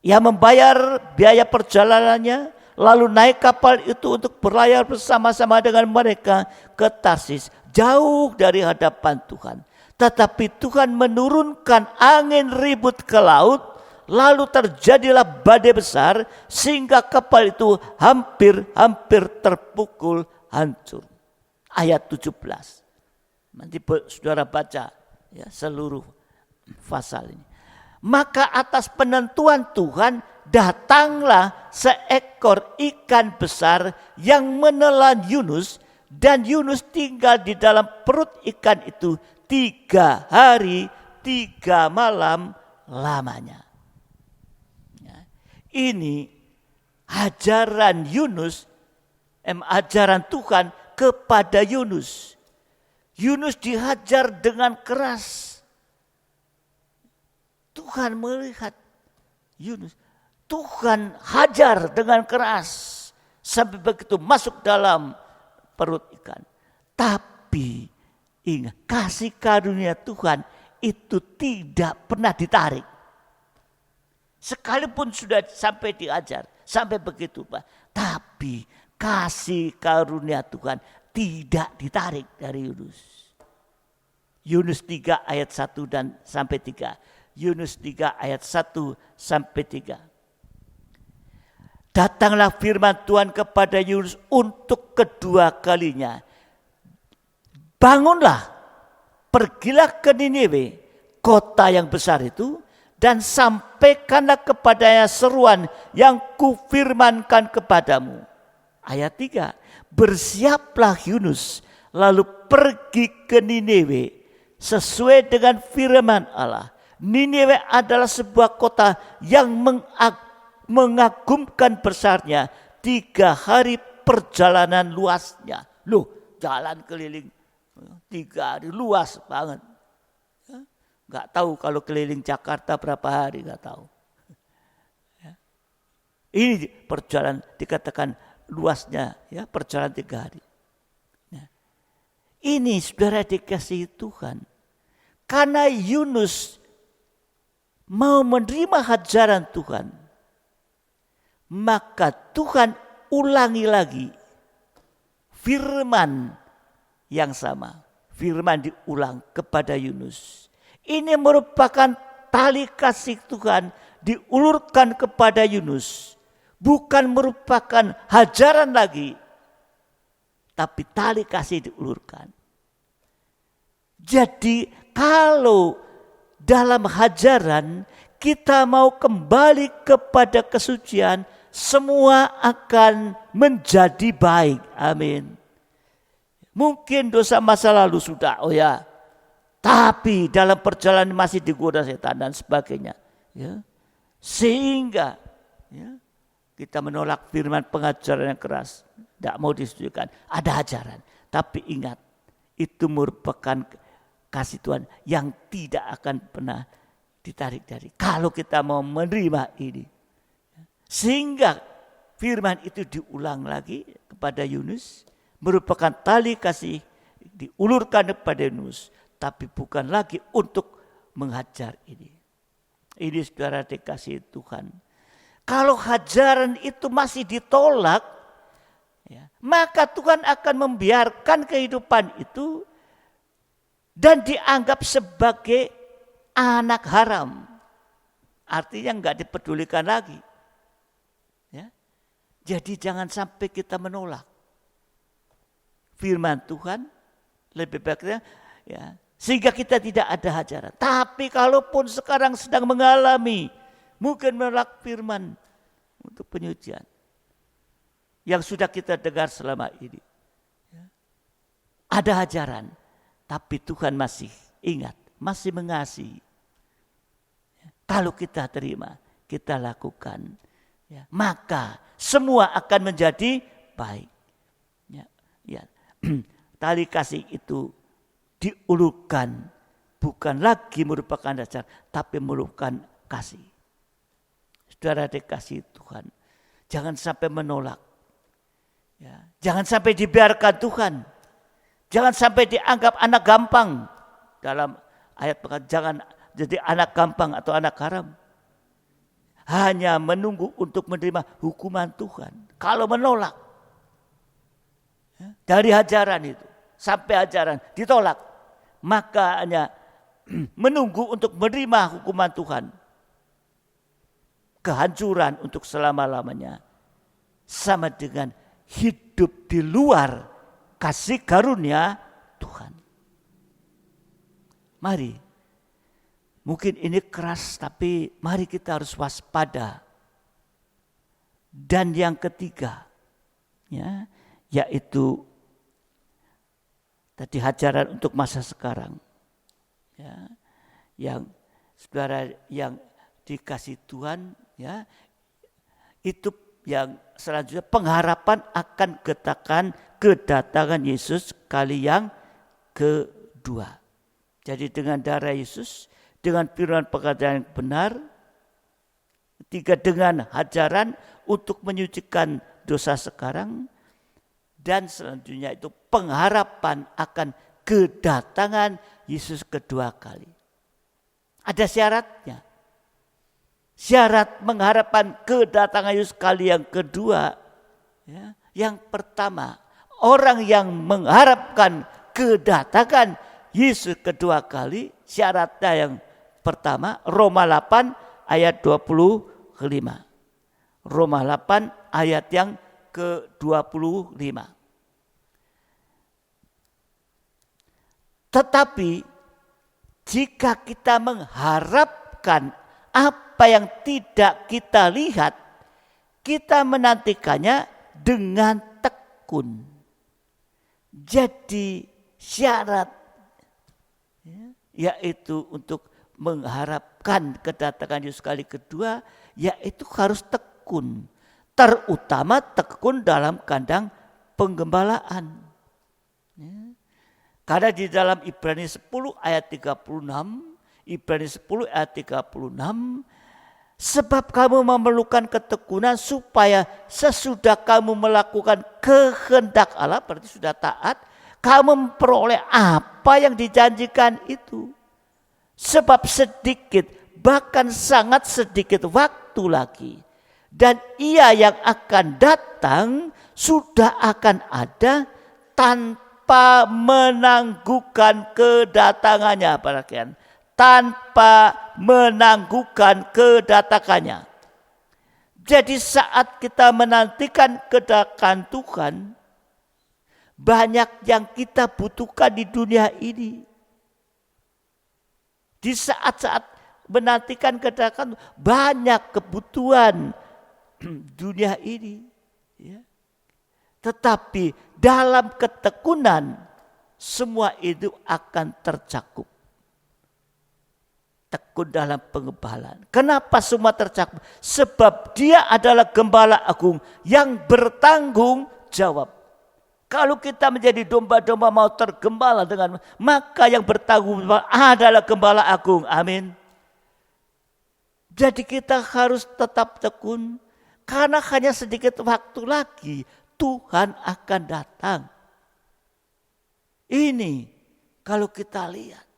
Speaker 2: Ia membayar biaya perjalanannya, lalu naik kapal itu untuk berlayar bersama-sama dengan mereka ke Tarsis, jauh dari hadapan Tuhan. Tetapi Tuhan menurunkan angin ribut ke laut, lalu terjadilah badai besar sehingga kapal itu hampir terpukul hancur. Ayat 17. Nanti saudara baca ya seluruh pasal ini. Maka atas penentuan Tuhan datanglah seekor ikan besar yang menelan Yunus, dan Yunus tinggal di dalam perut ikan itu 3 hari 3 malam lamanya. Ini ajaran Yunus, ajaran Tuhan kepada Yunus. Yunus dihajar dengan keras. Tuhan melihat Yunus. Tuhan hajar dengan keras sampai begitu masuk dalam perut ikan. Tapi ingat, kasih karunia Tuhan itu tidak pernah ditarik. Sekalipun sudah sampai diajar, sampai begitu Pak. Tapi kasih karunia Tuhan tidak ditarik dari Yunus. Yunus 3 ayat 1 dan sampai 3. Yunus 3 ayat 1 sampai 3. Datanglah firman Tuhan kepada Yunus untuk kedua kalinya. Bangunlah, pergilah ke Niniwe, kota yang besar itu, dan sampaikanlah kepadanya seruan yang kufirmankan kepadamu. Ayat 3. Bersiaplah Yunus, lalu pergi ke Niniwe sesuai dengan firman Allah. Niniwe adalah sebuah kota yang mengagumkan besarnya, 3 hari perjalanan luasnya. Loh, jalan keliling 3 hari luas banget. Gak tahu kalau keliling Jakarta berapa hari, gak tahu. Ini perjalanan dikatakan luasnya, ya, perjalanan 3 hari. Ini saudara dikasihi Tuhan. Karena Yunus mau menerima ajaran Tuhan, maka Tuhan ulangi lagi firman yang sama. Firman diulang kepada Yunus. Ini merupakan tali kasih Tuhan diulurkan kepada Yunus. Bukan merupakan hajaran lagi, tapi tali kasih diulurkan. Jadi kalau dalam hajaran kita mau kembali kepada kesucian, semua akan menjadi baik. Amin. Mungkin dosa masa lalu sudah, tapi dalam perjalanan masih digoda setan dan sebagainya. Ya. Sehingga kita menolak firman pengajaran yang keras. Tidak mau disetujukan. Ada ajaran. Tapi ingat, itu merupakan kasih Tuhan yang tidak akan pernah ditarik dari. Kalau kita mau menerima ini. Sehingga firman itu diulang lagi kepada Yunus. merupakan tali kasih diulurkan kepada Yunus, tapi bukan lagi untuk menghajar ini. Ini saudara dikasih Tuhan. Kalau hajaran itu masih ditolak, ya, maka Tuhan akan membiarkan kehidupan itu dan dianggap sebagai anak haram. Artinya enggak dipedulikan lagi. Ya. Jadi jangan sampai kita menolak firman Tuhan, lebih baiknya ya, sehingga kita tidak ada hajaran. Tapi kalaupun sekarang sedang mengalami mungkin menolak firman untuk penyucian yang sudah kita dengar selama ini, ya, ada hajaran, tapi Tuhan masih ingat, masih mengasihi. Ya, kalau kita terima, kita lakukan, ya, maka semua akan menjadi baik. Ya, ya. Tali kasih itu diulurkan, bukan lagi merupakan dasar, tapi merupakan kasih. Saudara dikasih Tuhan, jangan sampai menolak, ya, jangan sampai dibiarkan Tuhan, jangan sampai dianggap anak gampang. Dalam ayat jangan jadi anak gampang atau anak haram, hanya menunggu untuk menerima hukuman Tuhan. Kalau menolak dari hajaran itu sampai hajaran ditolak, maka hanya menunggu untuk menerima hukuman Tuhan, kehancuran untuk selama-lamanya, sama dengan hidup di luar kasih karunia Tuhan. Mari, mungkin ini keras, tapi mari kita harus waspada. Dan yang ketiga, ya, yaitu tadi hajaran untuk masa sekarang, ya, yang saudara yang dikasih Tuhan, ya, itu yang selanjutnya pengharapan akan kedatangan Yesus kali yang kedua. Jadi dengan darah Yesus, dengan firman pengajaran yang benar, ketiga dengan hajaran untuk menyucikan dosa sekarang, dan selanjutnya itu pengharapan akan kedatangan Yesus kedua kali. Ada syaratnya. Syarat mengharapkan kedatangan Yesus kali yang kedua, ya, yang pertama, orang yang mengharapkan kedatangan Yesus kedua kali, syaratnya yang pertama, Roma 8 ayat 25. Roma 8 ayat yang ke-25. Tetapi jika kita mengharapkan apa yang tidak kita lihat, kita menantikannya dengan tekun. Jadi syarat, ya, yaitu untuk mengharapkan kedatangan Yesus kali kedua, yaitu harus tekun. Terutama tekun dalam kandang penggembalaan. Ya. Karena di dalam Ibrani 10 ayat 36, Ibrani 10 ayat 36, sebab kamu memerlukan ketekunan supaya sesudah kamu melakukan kehendak Allah, berarti sudah taat, kamu memperoleh apa yang dijanjikan itu. Sebab sedikit, bahkan sangat sedikit waktu lagi, dan Ia yang akan datang sudah akan ada tanpa menangguhkan kedatangannya. Perhatikan, tanpa menangguhkan kedatangannya. Jadi saat kita menantikan kedatangan Tuhan, banyak yang kita butuhkan di dunia ini. Di saat-saat menantikan kedatangan, banyak kebutuhan dunia ini, ya. Tetapi dalam ketekunan semua itu akan tercakup. Tekun dalam pengembalaan. Kenapa semua tercakup? Sebab Dia adalah Gembala Agung yang bertanggung jawab. Kalau kita menjadi domba-domba mau tergembala dengan, maka yang bertanggung jawab adalah Gembala Agung. Amin. Jadi kita harus tetap tekun. Karena hanya sedikit waktu lagi Tuhan akan datang. Ini kalau kita lihat,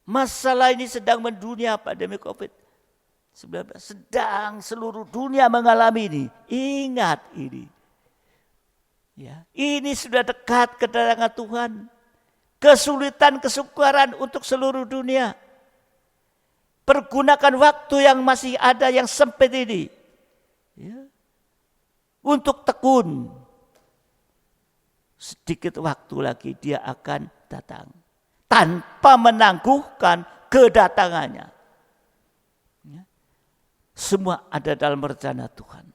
Speaker 2: masalah ini sedang mendunia, pandemi COVID-19. Sedang seluruh dunia mengalami ini. Ingat ini. Ya, ini sudah dekat kedatangan Tuhan. Kesulitan, kesukaran untuk seluruh dunia. Pergunakan waktu yang masih ada yang sempit ini. Ya, untuk tekun. Sedikit waktu lagi dia akan datang. Tanpa menangguhkan kedatangannya. Ya. Semua ada dalam rencana Tuhan.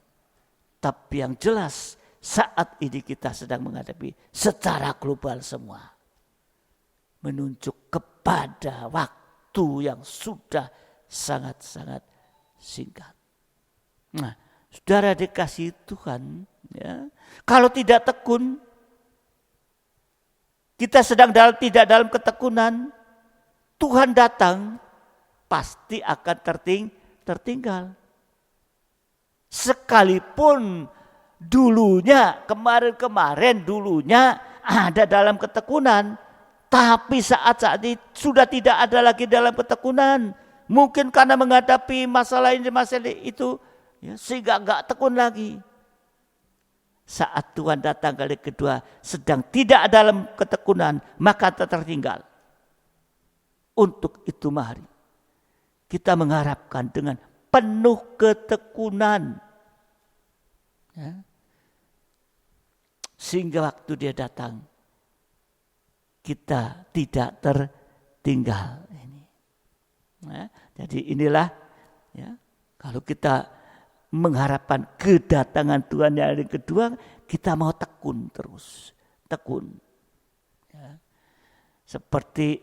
Speaker 2: Tapi yang jelas saat ini kita sedang menghadapi secara global semua. Menunjuk kepada waktu yang sudah sangat-sangat singkat. Nah, saudara dikasihi Tuhan, ya, kalau tidak tekun, kita sedang tidak dalam ketekunan, Tuhan datang pasti akan tertinggal. Sekalipun kemarin dulunya ada dalam ketekunan, tapi saat ini sudah tidak ada lagi dalam ketekunan. Mungkin karena menghadapi masalah itu, ya, sehingga enggak tekun lagi. Saat Tuhan datang kali kedua sedang tidak dalam ketekunan, maka tertinggal. Untuk itu mari kita mengharapkan dengan penuh ketekunan, ya, sehingga waktu dia datang kita tidak tertinggal. Nah, jadi inilah, ya, kalau kita mengharapkan kedatangan Tuhan yang kedua, kita mau tekun terus, tekun. Ya. Seperti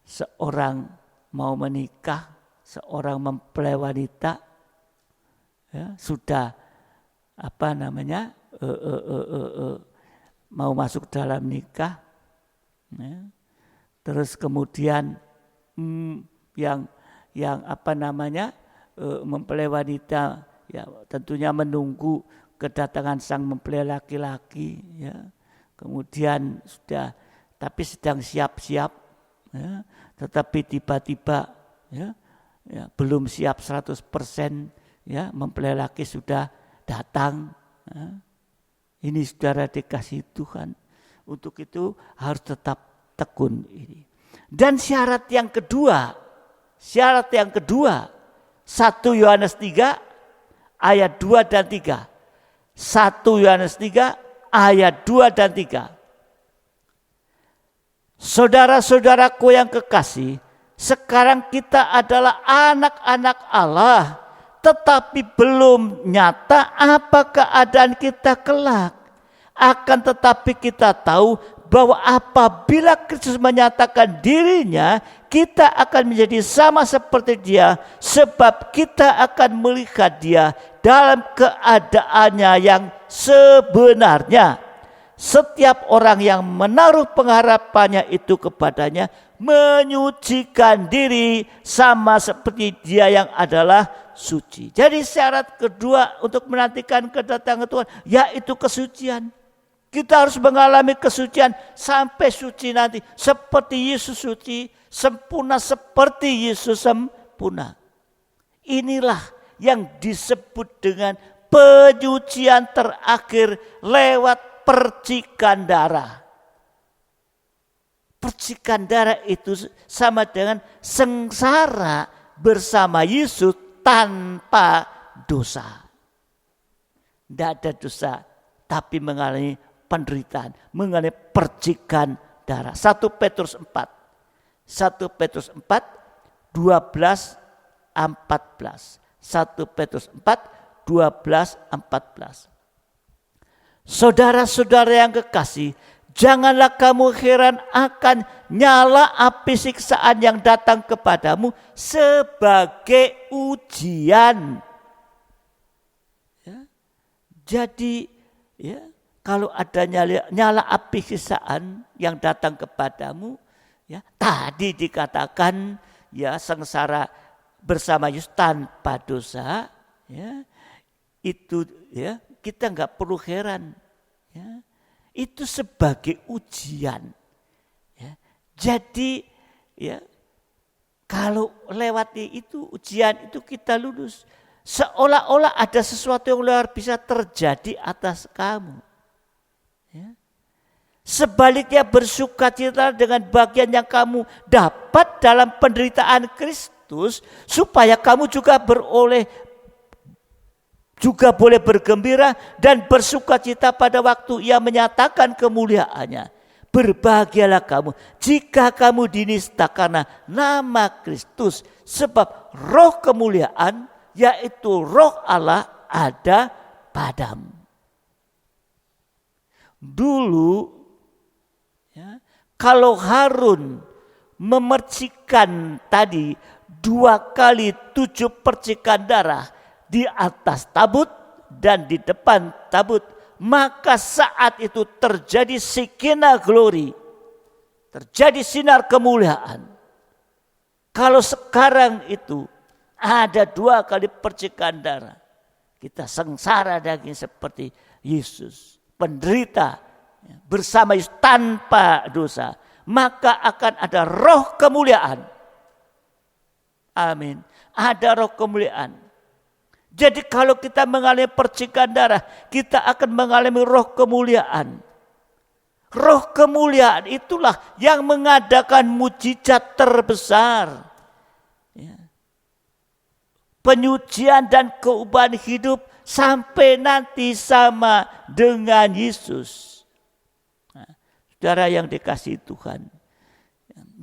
Speaker 2: seorang mau menikah, seorang mempelai wanita, ya, sudah mau masuk dalam nikah, ya, terus kemudian yang mempelai wanita, ya, tentunya menunggu kedatangan sang mempelai laki-laki, ya. Kemudian tapi sedang siap-siap, ya, tetapi tiba-tiba, ya, belum siap 100%, ya, mempelai laki sudah datang, ya. Ini saudara dikasih Tuhan. Untuk itu harus tetap tekun ini. Dan syarat yang kedua, 1 Yohanes 3 ayat 2 dan 3. 1 Yohanes 3 ayat 2 dan 3. Saudara-saudaraku yang kekasih, sekarang kita adalah anak-anak Allah, tetapi belum nyata apa keadaan kita kelak. Akan tetapi kita tahu bahwa apabila Kristus menyatakan dirinya, kita akan menjadi sama seperti dia, sebab kita akan melihat dia dalam keadaannya yang sebenarnya. Setiap orang yang menaruh pengharapannya itu kepadanya menyucikan diri sama seperti dia yang adalah suci. Jadi syarat kedua untuk menantikan kedatangan Tuhan yaitu kesucian. Kita harus mengalami kesucian sampai suci nanti. Seperti Yesus suci, sempurna seperti Yesus sempurna. Inilah yang disebut dengan penyucian terakhir lewat percikan darah. Percikan darah itu sama dengan sengsara bersama Yesus tanpa dosa. Tidak ada dosa, tapi mengalami penderitaan, mengalami percikan darah. 1 Petrus 4, 1 Petrus 4, 12, 14. 1 Petrus 4, 12, 14. Saudara-saudara yang kekasih, janganlah kamu heran akan nyala api siksaan yang datang kepadamu sebagai ujian. Ya. Jadi, ya, kalau ada nyala api siksaan yang datang kepadamu, ya, tadi dikatakan, ya, sengsara bersama Yesus tanpa dosa, ya, itu, ya, kita nggak perlu heran, ya. itu sebagai ujian. Ya. Jadi ya kalau lewati itu ujian itu kita lulus, seolah-olah ada sesuatu yang luar biasa terjadi atas kamu. Ya. Sebaliknya bersukacita dengan bagian yang kamu dapat dalam penderitaan Kristus, supaya kamu juga boleh bergembira dan bersukacita pada waktu Ia menyatakan kemuliaannya. Berbahagialah kamu jika kamu dinista karena nama Kristus, sebab roh kemuliaan, yaitu roh Allah, ada padamu. Dulu ya, kalau Harun memercikan tadi 2 kali 7 percikan darah di atas tabut dan di depan tabut, maka saat itu terjadi Shekinah glory, terjadi sinar kemuliaan. Kalau sekarang itu ada 2 kali percikan darah, kita sengsara daging seperti Yesus, penderita bersama Yesus tanpa dosa, maka akan ada roh kemuliaan. Amin. Ada roh kemuliaan. Jadi kalau kita mengalami percikan darah, kita akan mengalami roh kemuliaan. Roh kemuliaan itulah yang mengadakan mujizat terbesar. Ya. Penyucian dan keubahan hidup sampai nanti sama dengan Yesus. Nah, saudara yang dikasihi Tuhan.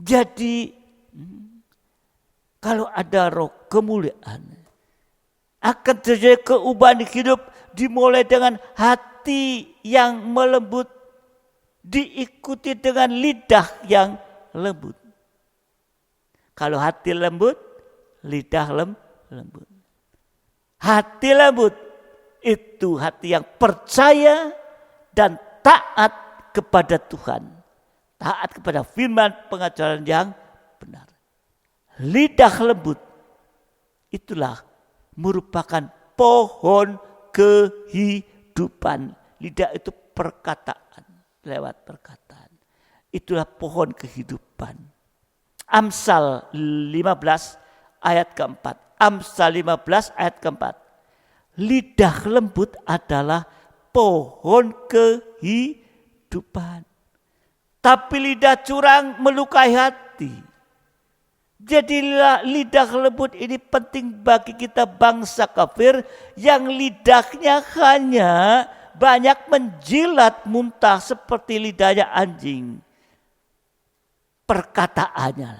Speaker 2: Jadi kalau ada roh kemuliaan, akan terjadi keubahan hidup, dimulai dengan hati yang melembut, diikuti dengan lidah yang lembut. Kalau hati lembut, lidah lembut. Hati lembut itu hati yang percaya dan taat kepada Tuhan. Taat kepada firman pengajaran yang benar. Lidah lembut itulah merupakan pohon kehidupan. Lidah itu perkataan, lewat perkataan. Itulah pohon kehidupan. Amsal 15 ayat keempat. Amsal 15 ayat keempat. Lidah lembut adalah pohon kehidupan. Tapi lidah curang melukai hati. Jadi lidah lembut ini penting bagi kita bangsa kafir yang lidahnya hanya banyak menjilat muntah seperti lidahnya anjing. Perkataannya.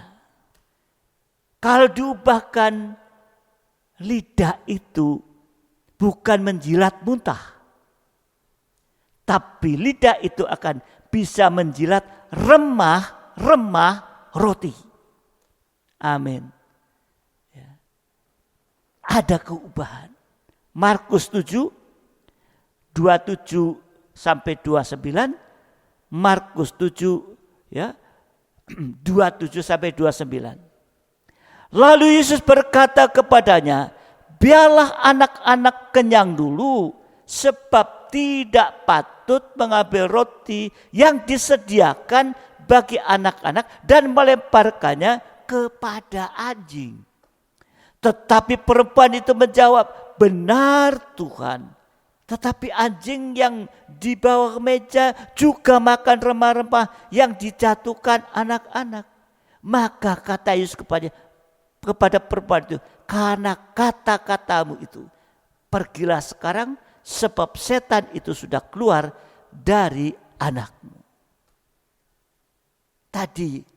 Speaker 2: Kalau diubahkan, lidah itu bukan menjilat muntah. Tapi lidah itu akan bisa menjilat remah-remah roti. Amin. Ya. Ada keubahan. Markus 7, 27 sampai 29. Markus 7, ya, 27 sampai 29. Lalu Yesus berkata kepadanya, biarlah anak-anak kenyang dulu, sebab tidak patut mengambil roti yang disediakan bagi anak-anak dan melemparkannya kepada anjing. Tetapi perempuan itu menjawab, benar Tuhan. Tetapi anjing yang di bawah meja juga makan remah-remah yang dijatuhkan anak-anak. Maka kata Yesus kepada perempuan itu, karena kata-katamu itu, pergilah sekarang sebab setan itu sudah keluar dari anakmu. Tadi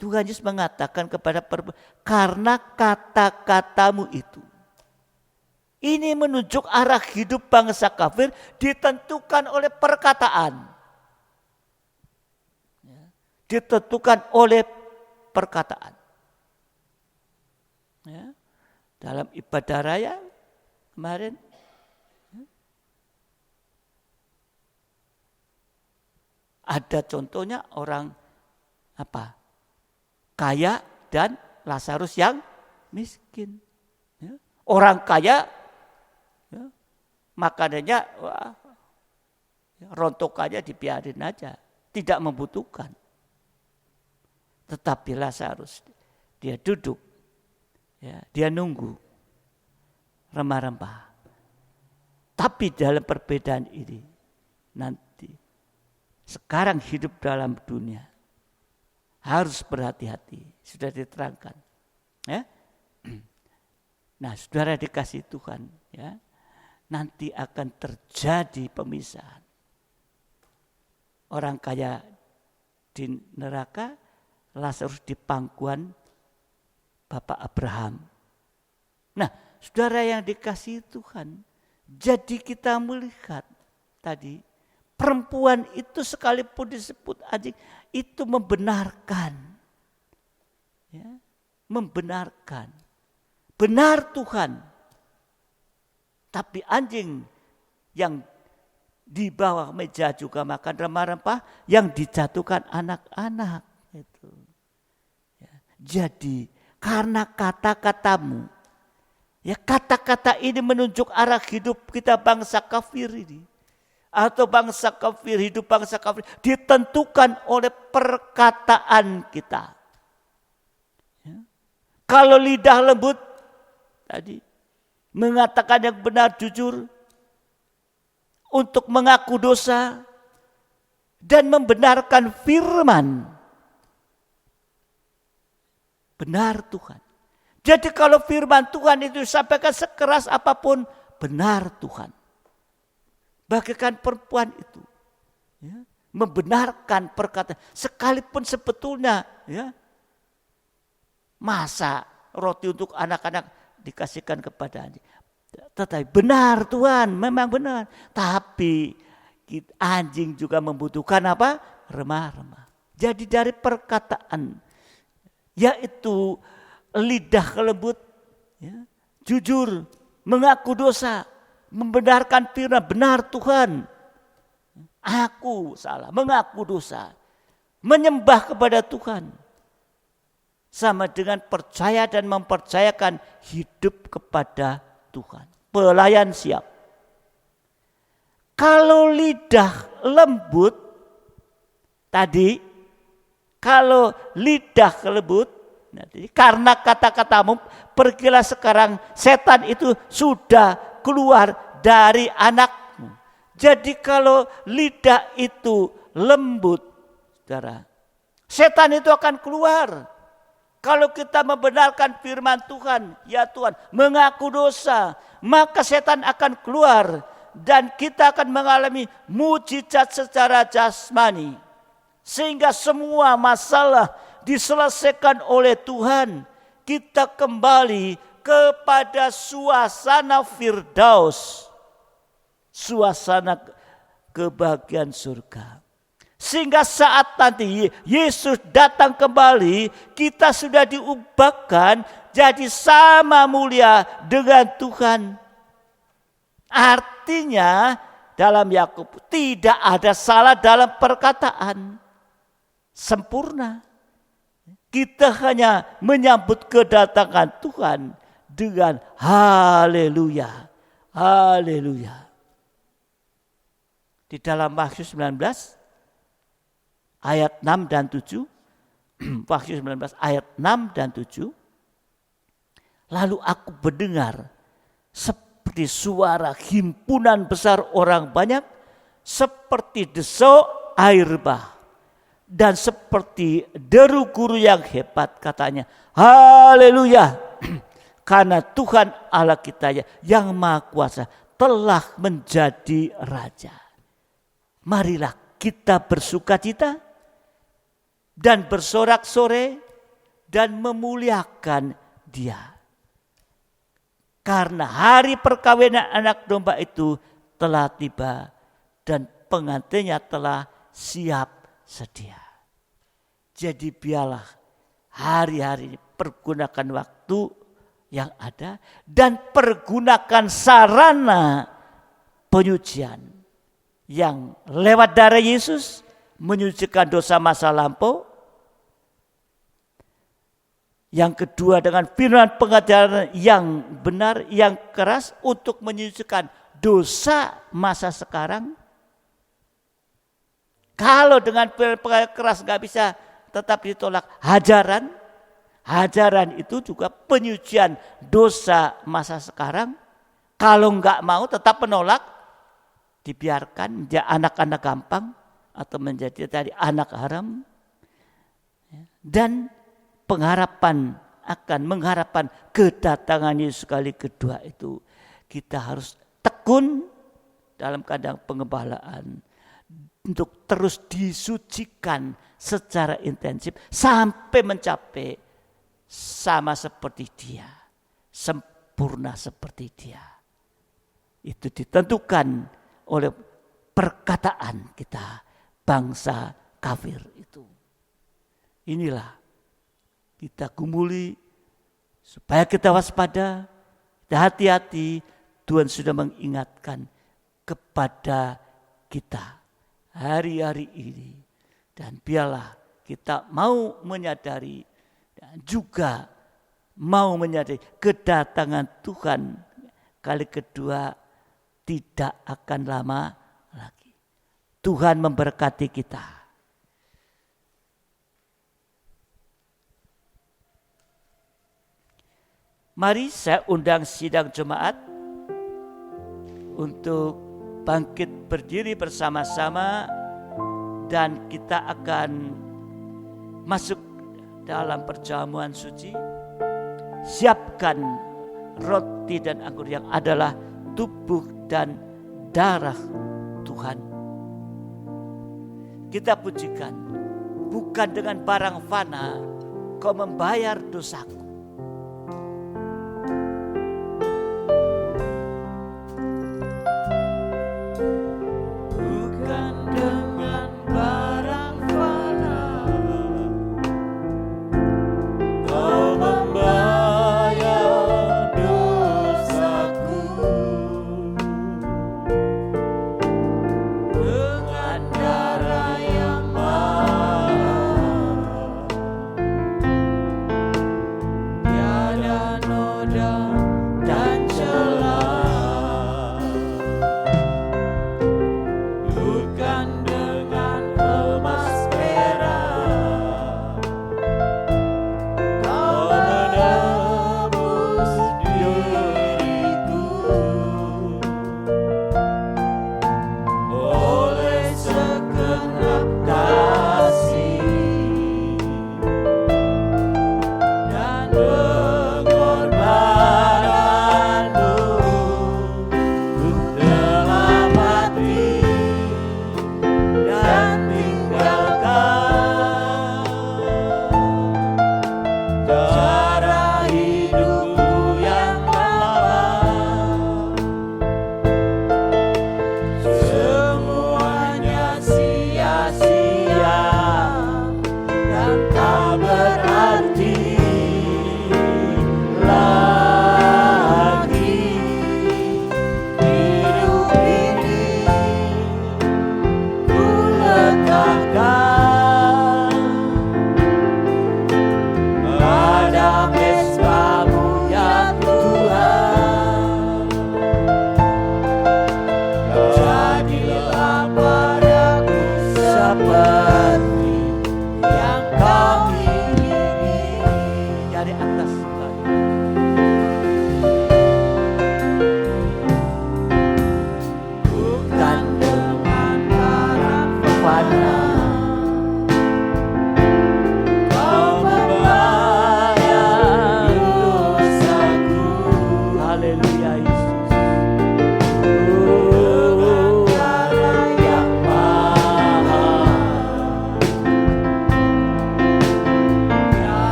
Speaker 2: Tuhan Yesus mengatakan kepada perempuan, karena kata-katamu itu. Ini menunjuk arah hidup bangsa kafir ditentukan oleh perkataan. Ditentukan oleh perkataan. Ya. Dalam ibadah raya kemarin, ada contohnya orang kaya dan Lazarus yang miskin. Ya. Orang kaya, ya, makanannya rontokannya dibiarin aja, tidak membutuhkan. Tetapi Lazarus dia duduk, ya, dia nunggu rempah-rempah. Tapi dalam perbedaan ini nanti sekarang hidup dalam dunia harus berhati-hati, sudah diterangkan. Ya. Nah, saudara dikasih Tuhan, ya, nanti akan terjadi pemisahan. Orang kaya di neraka, Lazarus di pangkuan Bapak Abraham. Nah, saudara yang dikasih Tuhan, jadi kita melihat tadi perempuan itu sekalipun disebut anjing itu membenarkan, ya, membenarkan, benar Tuhan. Tapi anjing yang di bawah meja juga makan rempah-rempah yang dijatuhkan anak-anak itu. Ya, jadi karena kata-katamu, ya, kata-kata ini menunjuk arah hidup kita bangsa kafir ini. Atau bangsa kafir, hidup bangsa kafir ditentukan oleh perkataan kita. Ya. Kalau lidah lembut tadi mengatakan yang benar jujur, untuk mengaku dosa dan membenarkan firman. Benar Tuhan. Jadi kalau firman Tuhan itu disampaikan sekeras apapun, benar Tuhan. Bagaikan perempuan itu, ya, membenarkan perkataan. Sekalipun sebetulnya, ya, masa roti untuk anak-anak dikasihkan kepada anjing. Tetapi benar Tuhan, memang benar. Tapi anjing juga membutuhkan apa? Remah-remah. Jadi dari perkataan, yaitu lidah lembut, ya, jujur, mengaku dosa, membenarkan firman, benar Tuhan. Aku salah, mengaku dosa, menyembah kepada Tuhan. Sama dengan percaya dan mempercayakan hidup kepada Tuhan. Pelayan siap. Kalau lidah lembut tadi, kalau lidah lembut, karena kata-katamu, pergilah sekarang, setan itu sudah keluar dari anakmu. Jadi kalau lidah itu lembut, saudara, setan itu akan keluar. Kalau kita membenarkan firman Tuhan, ya Tuhan, mengaku dosa, maka setan akan keluar dan kita akan mengalami mujizat secara jasmani. Sehingga semua masalah diselesaikan oleh Tuhan. Kita kembali kepada suasana firdaus, suasana kebahagiaan surga. Sehingga saat nanti Yesus datang kembali, kita sudah diubahkan jadi sama mulia dengan Tuhan. Artinya dalam Yakub tidak ada salah dalam perkataan. Sempurna. Kita hanya menyambut kedatangan Tuhan dengan haleluya. Haleluya. Di dalam Wahyu 19 ayat 6 dan 7, Wahyu 19 ayat 6 dan 7. Lalu aku mendengar seperti suara himpunan besar orang banyak, seperti desau air bah, dan seperti deru guru yang hebat, katanya, haleluya, karena Tuhan Allah kita yang Maha Kuasa telah menjadi Raja. Marilah kita bersukacita dan bersorak-sorai dan memuliakan Dia. Karena hari perkawinan anak domba itu telah tiba dan pengantinnya telah siap sedia. Jadi biarlah hari-hari ini pergunakan waktu yang ada dan pergunakan sarana penyucian yang lewat darah Yesus menyucikan dosa masa lampau. Yang kedua dengan firman pengajaran yang benar, yang keras untuk menyucikan dosa masa sekarang. Kalau dengan keras nggak bisa, tetap ditolak. Hajaran itu juga penyucian dosa masa sekarang. Kalau nggak mau tetap menolak, dibiarkan menjadi anak-anak gampang atau menjadi tadi anak haram. Dan mengharapkan kedatangan Yesus kali kedua itu, kita harus tekun dalam keadaan pengembalaan untuk terus disucikan secara intensif sampai mencapai sama seperti Dia, sempurna seperti Dia. Itu ditentukan oleh perkataan kita, bangsa kafir itu. Inilah kita gumuli supaya kita waspada, kita hati-hati. Tuhan sudah mengingatkan kepada kita hari-hari ini. Dan biarlah kita mau menyadari dan juga mau menyadari kedatangan Tuhan kali kedua tidak akan lama lagi. Tuhan memberkati kita. Mari saya undang sidang jemaat untuk bangkit berdiri bersama-sama dan kita akan masuk dalam perjamuan suci. Siapkan roti dan anggur yang adalah tubuh dan darah Tuhan. Kita pujikan, bukan dengan barang fana kau membayar dosaku.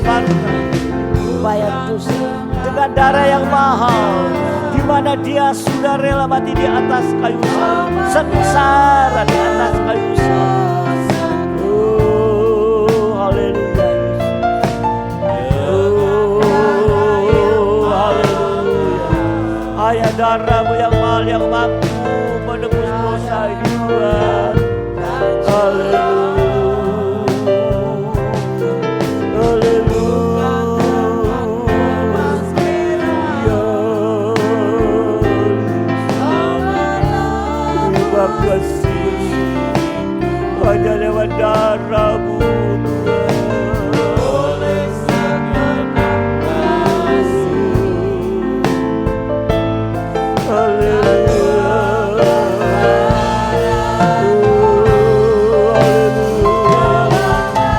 Speaker 2: kafarah, bayar dosa dengan darah yang mahal, di mana Dia sudah rela mati di atas kayu salib, sengsara di atas kayu salib. Oh, haleluya. Oh, haleluya. Hanya darah-Mu yang mahal yang mampu menebus dosa ini, Tuhan. Haleluya. Hanya lewat darah-Mu, oleh segala kasih. Haleluya.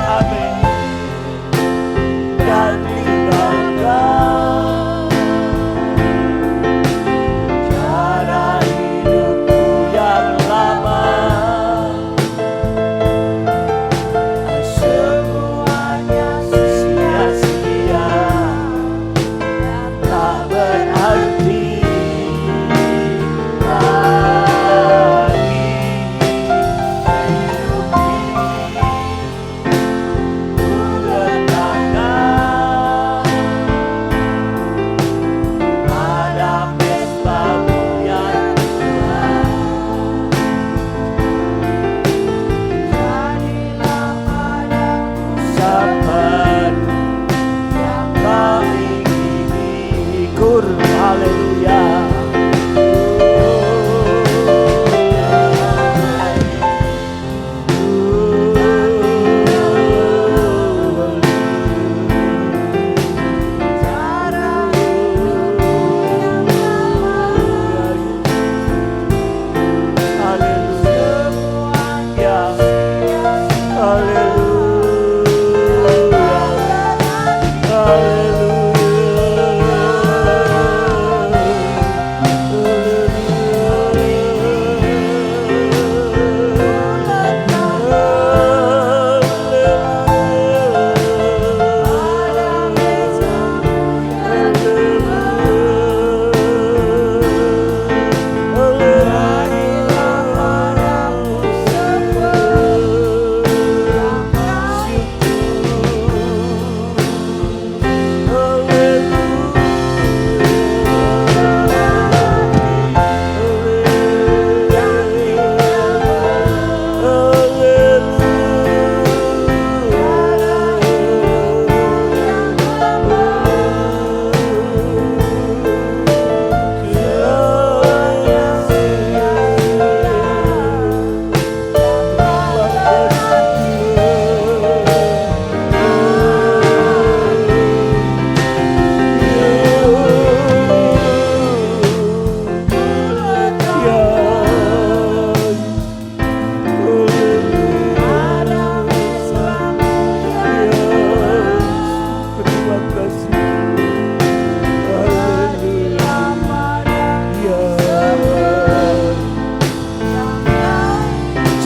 Speaker 2: Amin. Dan tinggalkan cara hidupku yang lama. Semuanya sia-sia, tak berarti lagi. Hidup ini ku letakkan pada pesta-Mu ya Tuhan.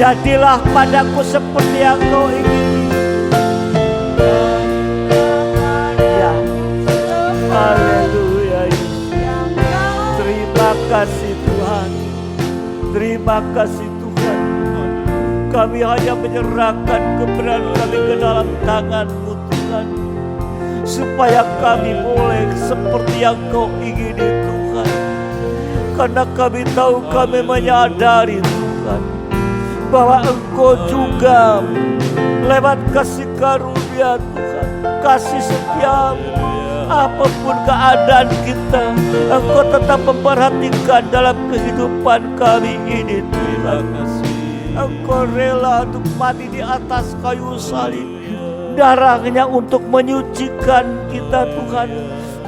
Speaker 2: Jadilah padaku seperti yang Kau ingini. Haleluya. Jadilah padaku seperti yang Kau ingini. Ya, haleluya. Terima kasih Tuhan. Terima kasih Tuhan. Kami hanya menyerahkan keberadaan kami ke dalam tangan-Mu Tuhan, supaya kami boleh seperti yang Kau ingini Tuhan. Karena kami tahu, kami menyadari Tuhan, bahwa Engkau juga lewat kasih karunia Tuhan, kasih setia-Mu, apapun keadaan kita, Engkau tetap memperhatikan dalam kehidupan kami ini Tuhan. Engkau rela untuk mati di atas kayu salib, darahnya untuk menyucikan kita Tuhan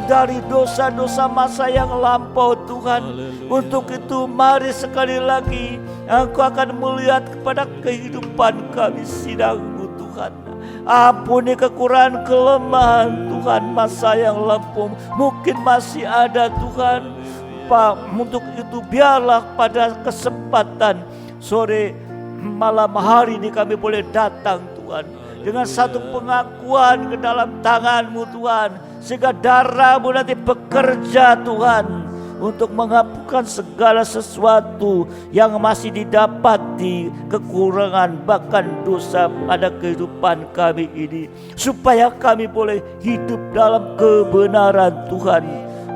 Speaker 2: dari dosa-dosa masa yang lampau Tuhan. Untuk itu mari sekali lagi Engkau akan melihat kepada kehidupan kami sidang-Mu Tuhan. Ampuni kekurangan kelemahan Tuhan, masa yang lampau mungkin masih ada Tuhan. Pak, untuk itu biarlah pada kesempatan sore malam hari ini kami boleh datang Tuhan, dengan satu pengakuan ke dalam tangan-Mu Tuhan, sehingga darah-Mu nanti bekerja Tuhan untuk menghapuskan segala sesuatu yang masih didapati, kekurangan bahkan dosa pada kehidupan kami ini, supaya kami boleh hidup dalam kebenaran Tuhan.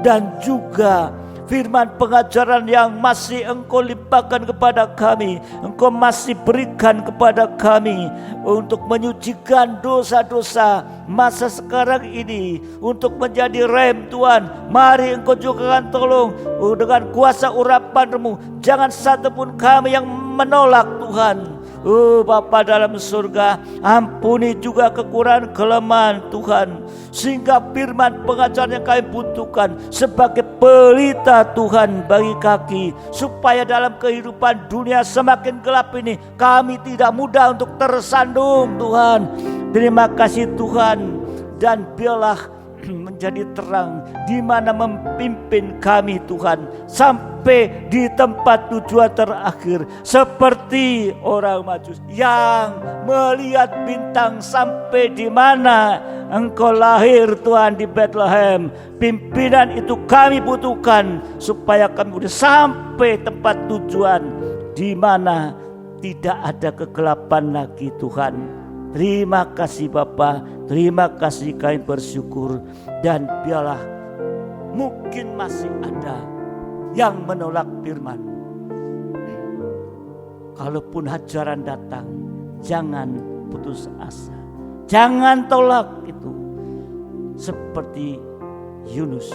Speaker 2: Dan juga firman pengajaran yang masih Engkau limpahkan kepada kami, Engkau masih berikan kepada kami untuk menyucikan dosa-dosa masa sekarang ini, untuk menjadi rem Tuhan. Mari Engkau juga akan tolong dengan kuasa urapan-Mu, jangan satupun kami yang menolak Tuhan. Oh Bapa dalam surga, ampuni juga kekurangan kelemahan Tuhan, sehingga firman pengajaran yang kami butuhkan sebagai pelita Tuhan bagi kaki, supaya dalam kehidupan dunia semakin gelap ini kami tidak mudah untuk tersandung Tuhan. Terima kasih Tuhan, dan biarlah menjadi terang di mana memimpin kami Tuhan sampai di tempat tujuan terakhir, seperti orang Majus yang melihat bintang sampai di mana Engkau lahir Tuhan, di Bethlehem. Pimpinan itu kami butuhkan supaya kami sudah sampai tempat tujuan di mana tidak ada kegelapan lagi Tuhan. Terima kasih Bapa, terima kasih, kami bersyukur. Dan biarlah mungkin masih ada yang menolak firman. Kalaupun ajaran datang, jangan putus asa, jangan tolak itu seperti Yunus.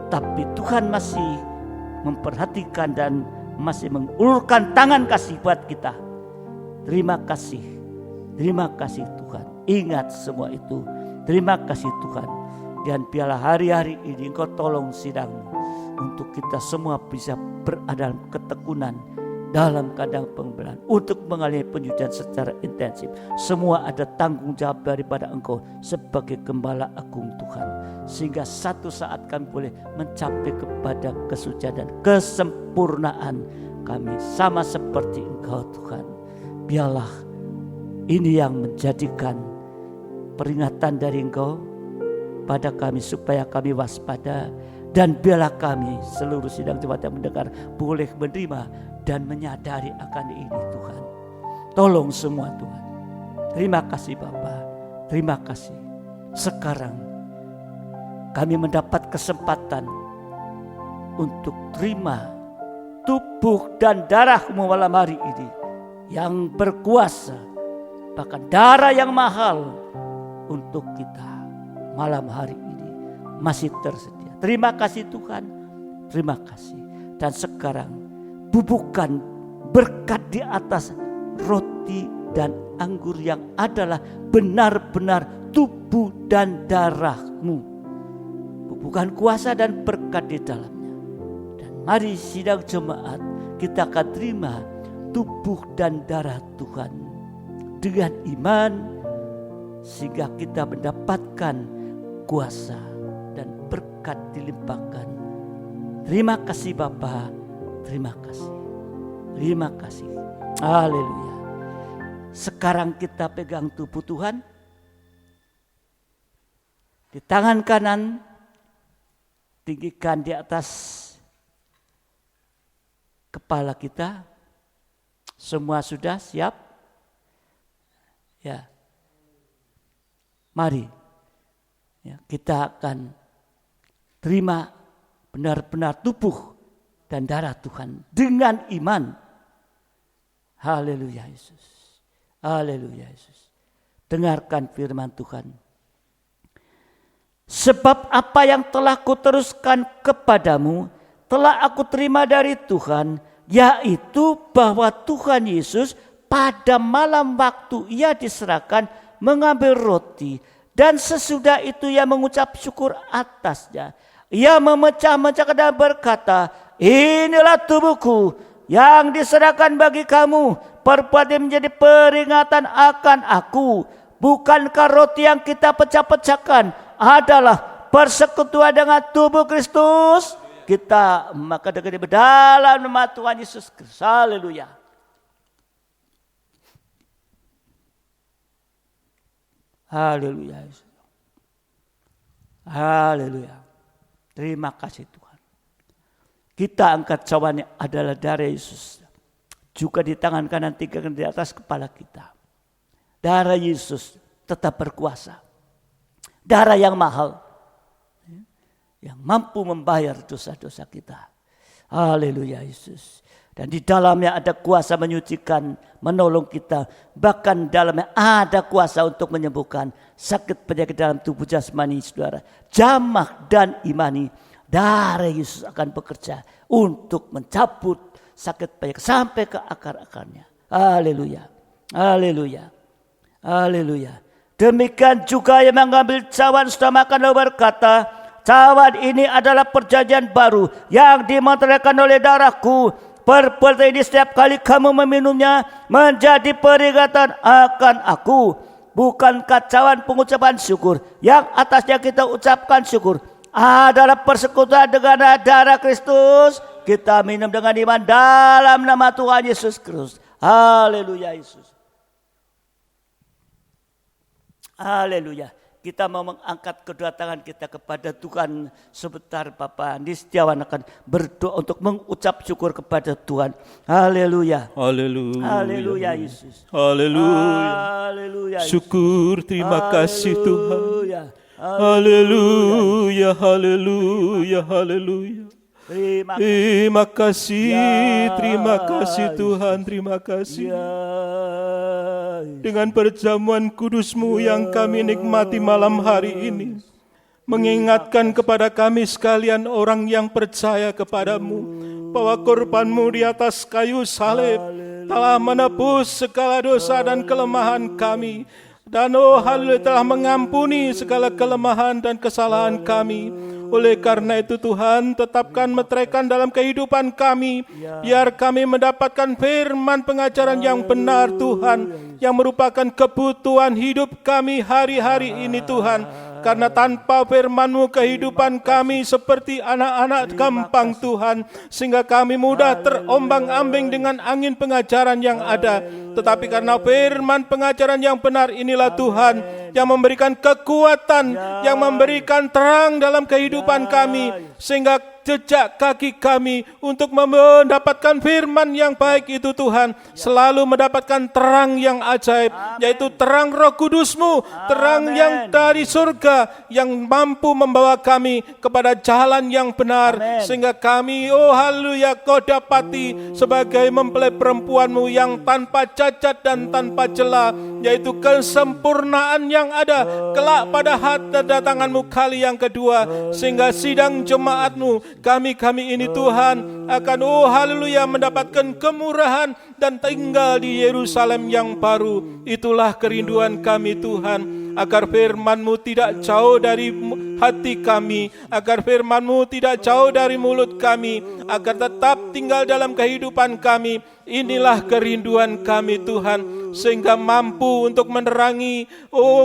Speaker 2: Tapi Tuhan masih memperhatikan dan masih mengulurkan tangan kasih buat kita. Terima kasih. Terima kasih Tuhan. Ingat semua itu. Terima kasih Tuhan. Dan biarlah hari-hari ini Engkau tolong sidang untuk kita semua bisa berada dalam ketekunan, dalam keadaan pembelaan, untuk mengalami penyucian secara intensif. Semua ada tanggung jawab daripada Engkau sebagai Gembala Agung Tuhan, sehingga satu saat kami boleh mencapai kepada kesucian dan kesempurnaan kami sama seperti Engkau Tuhan. Biarlah ini yang menjadikan peringatan dari Engkau pada kami, supaya kami waspada. Dan biarlah kami seluruh sidang jemaat yang mendengar boleh menerima dan menyadari akan ini Tuhan. Tolong semua Tuhan. Terima kasih Bapa, terima kasih. Sekarang kami mendapat kesempatan untuk terima tubuh dan darah-Mu malam hari ini yang berkuasa, bahkan darah yang mahal untuk kita malam hari ini masih tersedia. Terima kasih Tuhan, terima kasih. Dan sekarang bubuhkan berkat di atas roti dan anggur yang adalah benar-benar tubuh dan darah-Mu. Bubuhkan kuasa dan berkat di dalamnya. Dan mari sidang jemaat kita akan terima tubuh dan darah Tuhan dengan iman, sehingga kita mendapatkan kuasa dan berkat dilimpahkan. Terima kasih Bapa, terima kasih, terima kasih. Haleluya. Sekarang kita pegang tubuh Tuhan. Di tangan kanan tinggikan di atas kepala kita. Semua sudah siap? Ya. Mari ya, kita akan terima benar-benar tubuh dan darah Tuhan dengan iman. Haleluya Yesus. Haleluya Yesus. Dengarkan firman Tuhan. Sebab apa yang telah kuteruskan kepadamu telah aku terima dari Tuhan, yaitu bahwa Tuhan Yesus pada malam waktu ia diserahkan mengambil roti, dan sesudah itu ia mengucap syukur atasnya. Ia memecah-mecah dan berkata, inilah tubuhku yang diserahkan bagi kamu, perbuatan menjadi peringatan akan aku. Bukankah roti yang kita pecah-pecahkan adalah persekutuan dengan tubuh Kristus? Kita maka dengan dalam nama Tuhan Yesus Kristus. Haleluya. Haleluya. Haleluya. Terima kasih Tuhan. Kita angkat cawannya adalah darah Yesus. Juga di tangan kanan, tiga di atas kepala kita. Darah Yesus tetap berkuasa. Darah yang mahal. Yang mampu membayar dosa-dosa kita. Haleluya Yesus. Dan di dalamnya ada kuasa menyucikan, menolong kita. Bahkan dalamnya ada kuasa untuk menyembuhkan sakit penyakit dalam tubuh jasmani, saudara. Jamah dan imani. Darah Yesus akan bekerja untuk mencabut sakit penyakit sampai ke akar-akarnya. Haleluya. Haleluya. Haleluya. Demikian juga yang mengambil cawan sudah makan lalu berkata, cawan ini adalah perjanjian baru yang dimeteraikan oleh darahku. Perbuatan ini setiap kali kamu meminumnya menjadi peringatan akan aku. Bukankah cawan pengucapan syukur yang atasnya kita ucapkan syukur adalah persekutuan dengan darah Kristus? Kita minum dengan iman dalam nama Tuhan Yesus Kristus. Haleluya Yesus. Haleluya. Kita mau mengangkat kedua tangan kita kepada Tuhan sebentar. Bapak Andi Setiawan akan berdoa untuk mengucap syukur kepada Tuhan. Haleluya.
Speaker 1: Haleluya.
Speaker 2: Haleluya Yesus.
Speaker 1: Haleluya.
Speaker 2: Haleluya.
Speaker 1: Syukur, terima kasih Tuhan. Haleluya. Haleluya. Haleluya. Terima kasih Tuhan, terima kasih. Dengan perjamuan kudus-Mu yang kami nikmati malam hari ini, mengingatkan kepada kami sekalian orang yang percaya kepadamu, bahwa korban-Mu di atas kayu salib telah menebus segala dosa dan kelemahan kami. Dan haleluya telah mengampuni segala kelemahan dan kesalahan kami. Oleh karena itu Tuhan, tetapkan meteraikan dalam kehidupan kami, biar kami mendapatkan firman pengajaran yang benar Tuhan, yang merupakan kebutuhan hidup kami hari-hari ini Tuhan. Karena tanpa firman-Mu kehidupan kami seperti anak-anak gampang Tuhan, sehingga kami mudah terombang-ambing dengan angin pengajaran yang ada. Tetapi karena firman pengajaran yang benar inilah Tuhan yang memberikan kekuatan, yang memberikan terang dalam kehidupan kami, sehingga jejak kaki kami untuk mendapatkan firman yang baik itu Tuhan selalu mendapatkan terang yang ajaib, yaitu terang Roh Kudus-Mu, terang yang dari surga yang mampu membawa kami kepada jalan yang benar. Sehingga kami, haleluya, Kau dapati sebagai mempelai perempuan-Mu yang tanpa cacat dan tanpa celah, yaitu kesempurnaan yang ada kelak pada kedatangan-Mu kali yang kedua. Sehingga sidang jemaat-Mu, kami ini Tuhan akan haleluya mendapatkan kemurahan dan tinggal di Yerusalem yang baru. Itulah kerinduan kami Tuhan, agar firman-Mu tidak jauh dari hati kami, agar firman-Mu tidak jauh dari mulut kami, agar tetap tinggal dalam kehidupan kami. Inilah kerinduan kami Tuhan, sehingga mampu untuk menerangi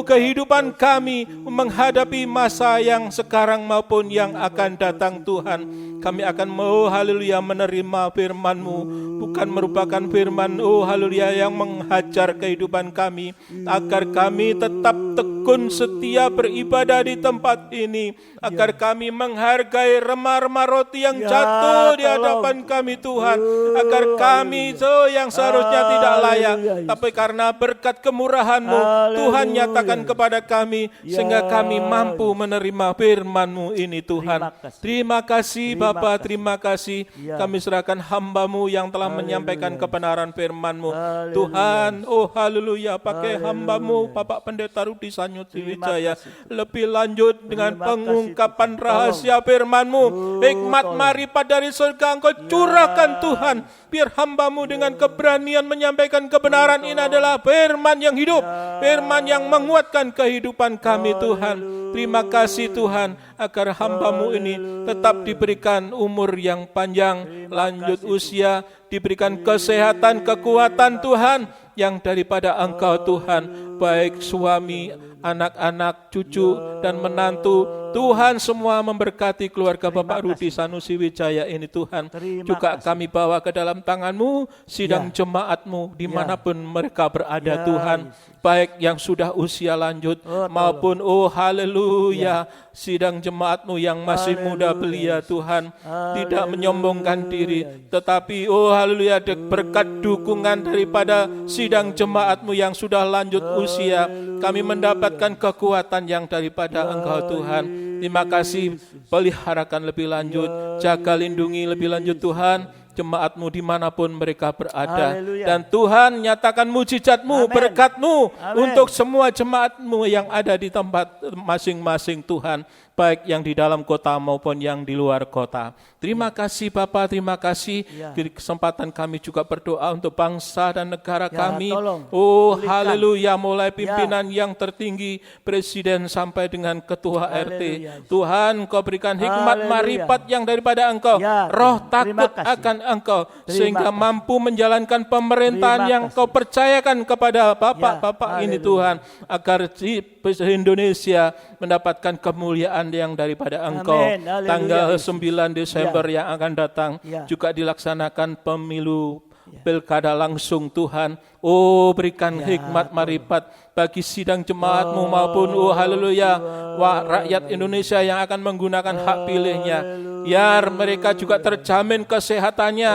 Speaker 1: kehidupan kami menghadapi masa yang sekarang maupun yang akan datang Tuhan. Kami akan haleluya menerima firman-Mu, bukan merupakan firman haleluya yang menghajar kehidupan kami, agar kami tetap tekun setia beribadah di tempat ini, agar kami menghargai remah-remah roti yang jatuh di hadapan kami Tuhan, agar kami yang seharusnya tidak layak, tapi karena berkat kemurahan-Mu Tuhan nyatakan kepada kami, sehingga kami mampu menerima firman-Mu ini Tuhan. Terima kasih Bapa, terima kasih. Kami serahkan hamba-Mu yang telah menyampaikan kebenaran firman-Mu Tuhan. Haleluya, pakai hamba-Mu Bapak Pendeta Rudi Sanyut Sriwijaya lebih lanjut dengan pengungkapan rahasia firman-Mu. Hikmat marifat dari surga Engkau curahkan Tuhan, biar hamba-Mu dengan keberanian menyampaikan kebenaran ini adalah firman yang hidup, firman yang menguatkan kehidupan kami Tuhan. Terima kasih Tuhan, agar hamba-Mu ini tetap diberikan umur yang panjang, lanjut usia, diberikan kesehatan, kekuatan Tuhan, yang daripada Engkau Tuhan, baik suami, anak-anak, cucu, dan menantu, Tuhan semua memberkati keluarga Bapak Rudi Sanusi Wijaya ini Tuhan. Juga kami bawa ke dalam tangan-Mu sidang jemaat-Mu dimanapun mereka berada Tuhan. Baik yang sudah usia lanjut maupun haleluya sidang jemaat-Mu yang masih muda belia Tuhan. Tidak menyombongkan diri, tetapi haleluya berkat dukungan daripada sidang jemaat-Mu yang sudah lanjut usia, kami mendapatkan kekuatan yang daripada Engkau Tuhan. Terima kasih, peliharakan lebih lanjut, jaga lindungi lebih lanjut Tuhan, jemaat-Mu dimanapun mereka berada. Dan Tuhan nyatakan mujizat-Mu, berkat-Mu untuk semua jemaat-Mu yang ada di tempat masing-masing Tuhan, baik yang di dalam kota maupun yang di luar kota. Terima kasih Bapak, terima kasih. Di kesempatan kami juga berdoa untuk bangsa dan negara kami. Haleluya, mulai pimpinan yang tertinggi, presiden sampai dengan ketua RT. Tuhan, Kau berikan hikmat marifat yang daripada Engkau, roh takut akan Engkau, sehingga mampu menjalankan pemerintahan yang Kau percayakan kepada Bapak-Bapak ini Tuhan, agar Indonesia mendapatkan kemuliaan yang daripada Engkau. Tanggal 9 Desember yang akan datang juga dilaksanakan pemilu pilkada langsung Tuhan. Berikan hikmat marifat bagi sidang jemaat-Mu maupun haleluya rakyat Indonesia yang akan menggunakan hak pilihnya. Biar mereka juga terjamin kesehatannya,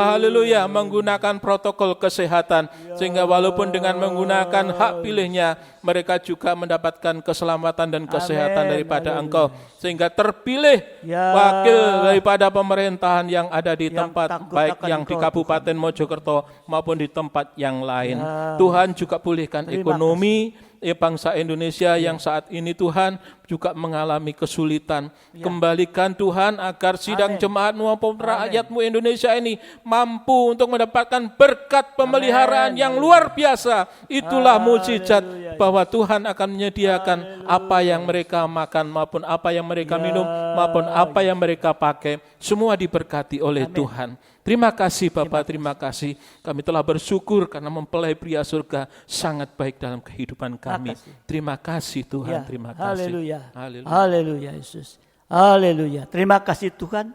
Speaker 1: haleluya menggunakan protokol kesehatan, sehingga walaupun dengan menggunakan hak pilihnya, mereka juga mendapatkan keselamatan dan kesehatan daripada Engkau, sehingga terpilih wakil daripada pemerintahan yang ada di tempat, baik yang di Kabupaten Mojokerto maupun di tempat yang lain. Tuhan juga pulihkan ekonomi bangsa Indonesia yang saat ini Tuhan juga mengalami kesulitan. Kembalikan Tuhan agar sidang jemaat-Mu maupun rakyat-Mu Indonesia ini mampu untuk mendapatkan berkat pemeliharaan yang luar biasa. Itulah mujizat bahwa Tuhan akan menyediakan apa yang mereka makan maupun apa yang mereka minum maupun apa yang mereka pakai. Semua diberkati oleh Tuhan. Terima kasih Bapak, terima kasih. Kami telah bersyukur karena mempelai pria surga sangat baik dalam kehidupan kami. Terima kasih Tuhan, terima kasih.
Speaker 2: Haleluya. Haleluya Yesus. Haleluya. Terima kasih Tuhan.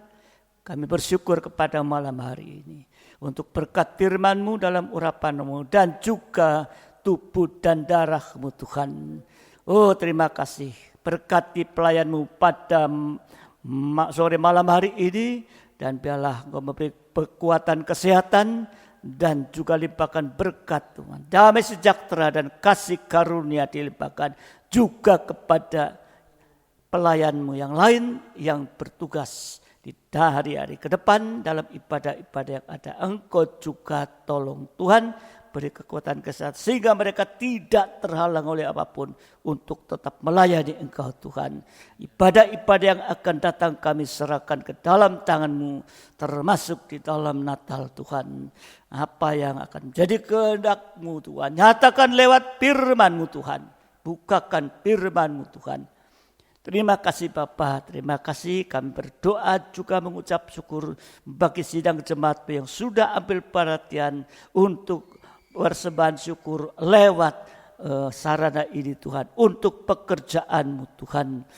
Speaker 2: Kami bersyukur kepada malam hari ini untuk berkat firman-Mu dalam urapan-Mu dan juga tubuh dan darah-Mu Tuhan. Terima kasih. Berkati pelayan-Mu pada sore malam hari ini, dan biarlah Engkau memberi kekuatan kesehatan dan juga limpahkan berkat Tuhan. Damai sejahtera dan kasih karunia dilimpahkan juga kepada pelayan-Mu yang lain yang bertugas di hari-hari ke depan dalam ibadah-ibadah yang ada. Engkau juga tolong Tuhan, beri kekuatan kesehatan sehingga mereka tidak terhalang oleh apapun untuk tetap melayani Engkau Tuhan. Ibadah-ibadah yang akan datang kami serahkan ke dalam tangan-Mu, termasuk di dalam Natal Tuhan. Apa yang akan menjadi kehendak-Mu Tuhan, nyatakan lewat firman-Mu Tuhan. Bukakan firman-Mu Tuhan. Terima kasih Bapa, terima kasih. Kami berdoa juga mengucap syukur bagi sidang jemaat yang sudah ambil perhatian untuk persembahan syukur lewat sarana ini Tuhan, untuk pekerjaan-Mu Tuhan.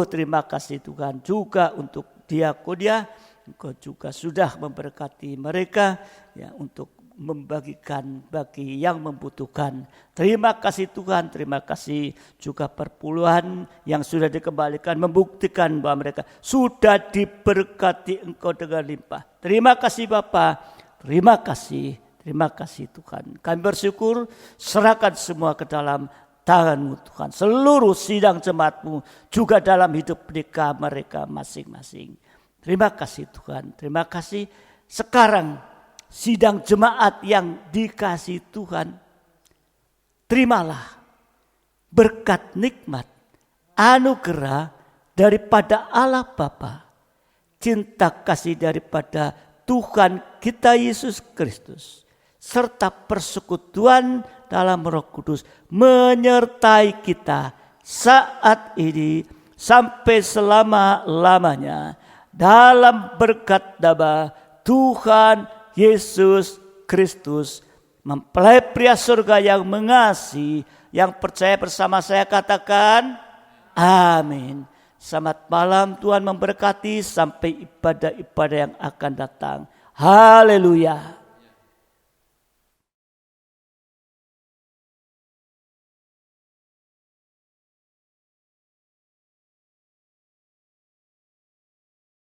Speaker 2: Terima kasih Tuhan, juga untuk diakonia, Engkau juga sudah memberkati mereka ya, untuk membagikan bagi yang membutuhkan. Terima kasih Tuhan, terima kasih juga perpuluhan yang sudah dikembalikan, membuktikan bahwa mereka sudah diberkati Engkau dengan limpah. Terima kasih Bapa, terima kasih. Terima kasih Tuhan. Kami bersyukur, serahkan semua ke dalam tangan-Mu Tuhan. Seluruh sidang jemaat-Mu juga dalam hidup mereka masing-masing. Terima kasih Tuhan. Terima kasih. Sekarang sidang jemaat yang dikasih Tuhan, terimalah berkat nikmat, anugerah daripada Allah Bapa, cinta kasih daripada Tuhan kita Yesus Kristus, serta persekutuan dalam Roh Kudus menyertai kita saat ini sampai selama-lamanya dalam berkat nama Tuhan Yesus Kristus. Mempelai pria surga yang mengasihi, yang percaya bersama saya katakan Amin. Selamat malam, Tuhan memberkati sampai ibadah-ibadah yang akan datang. Haleluya.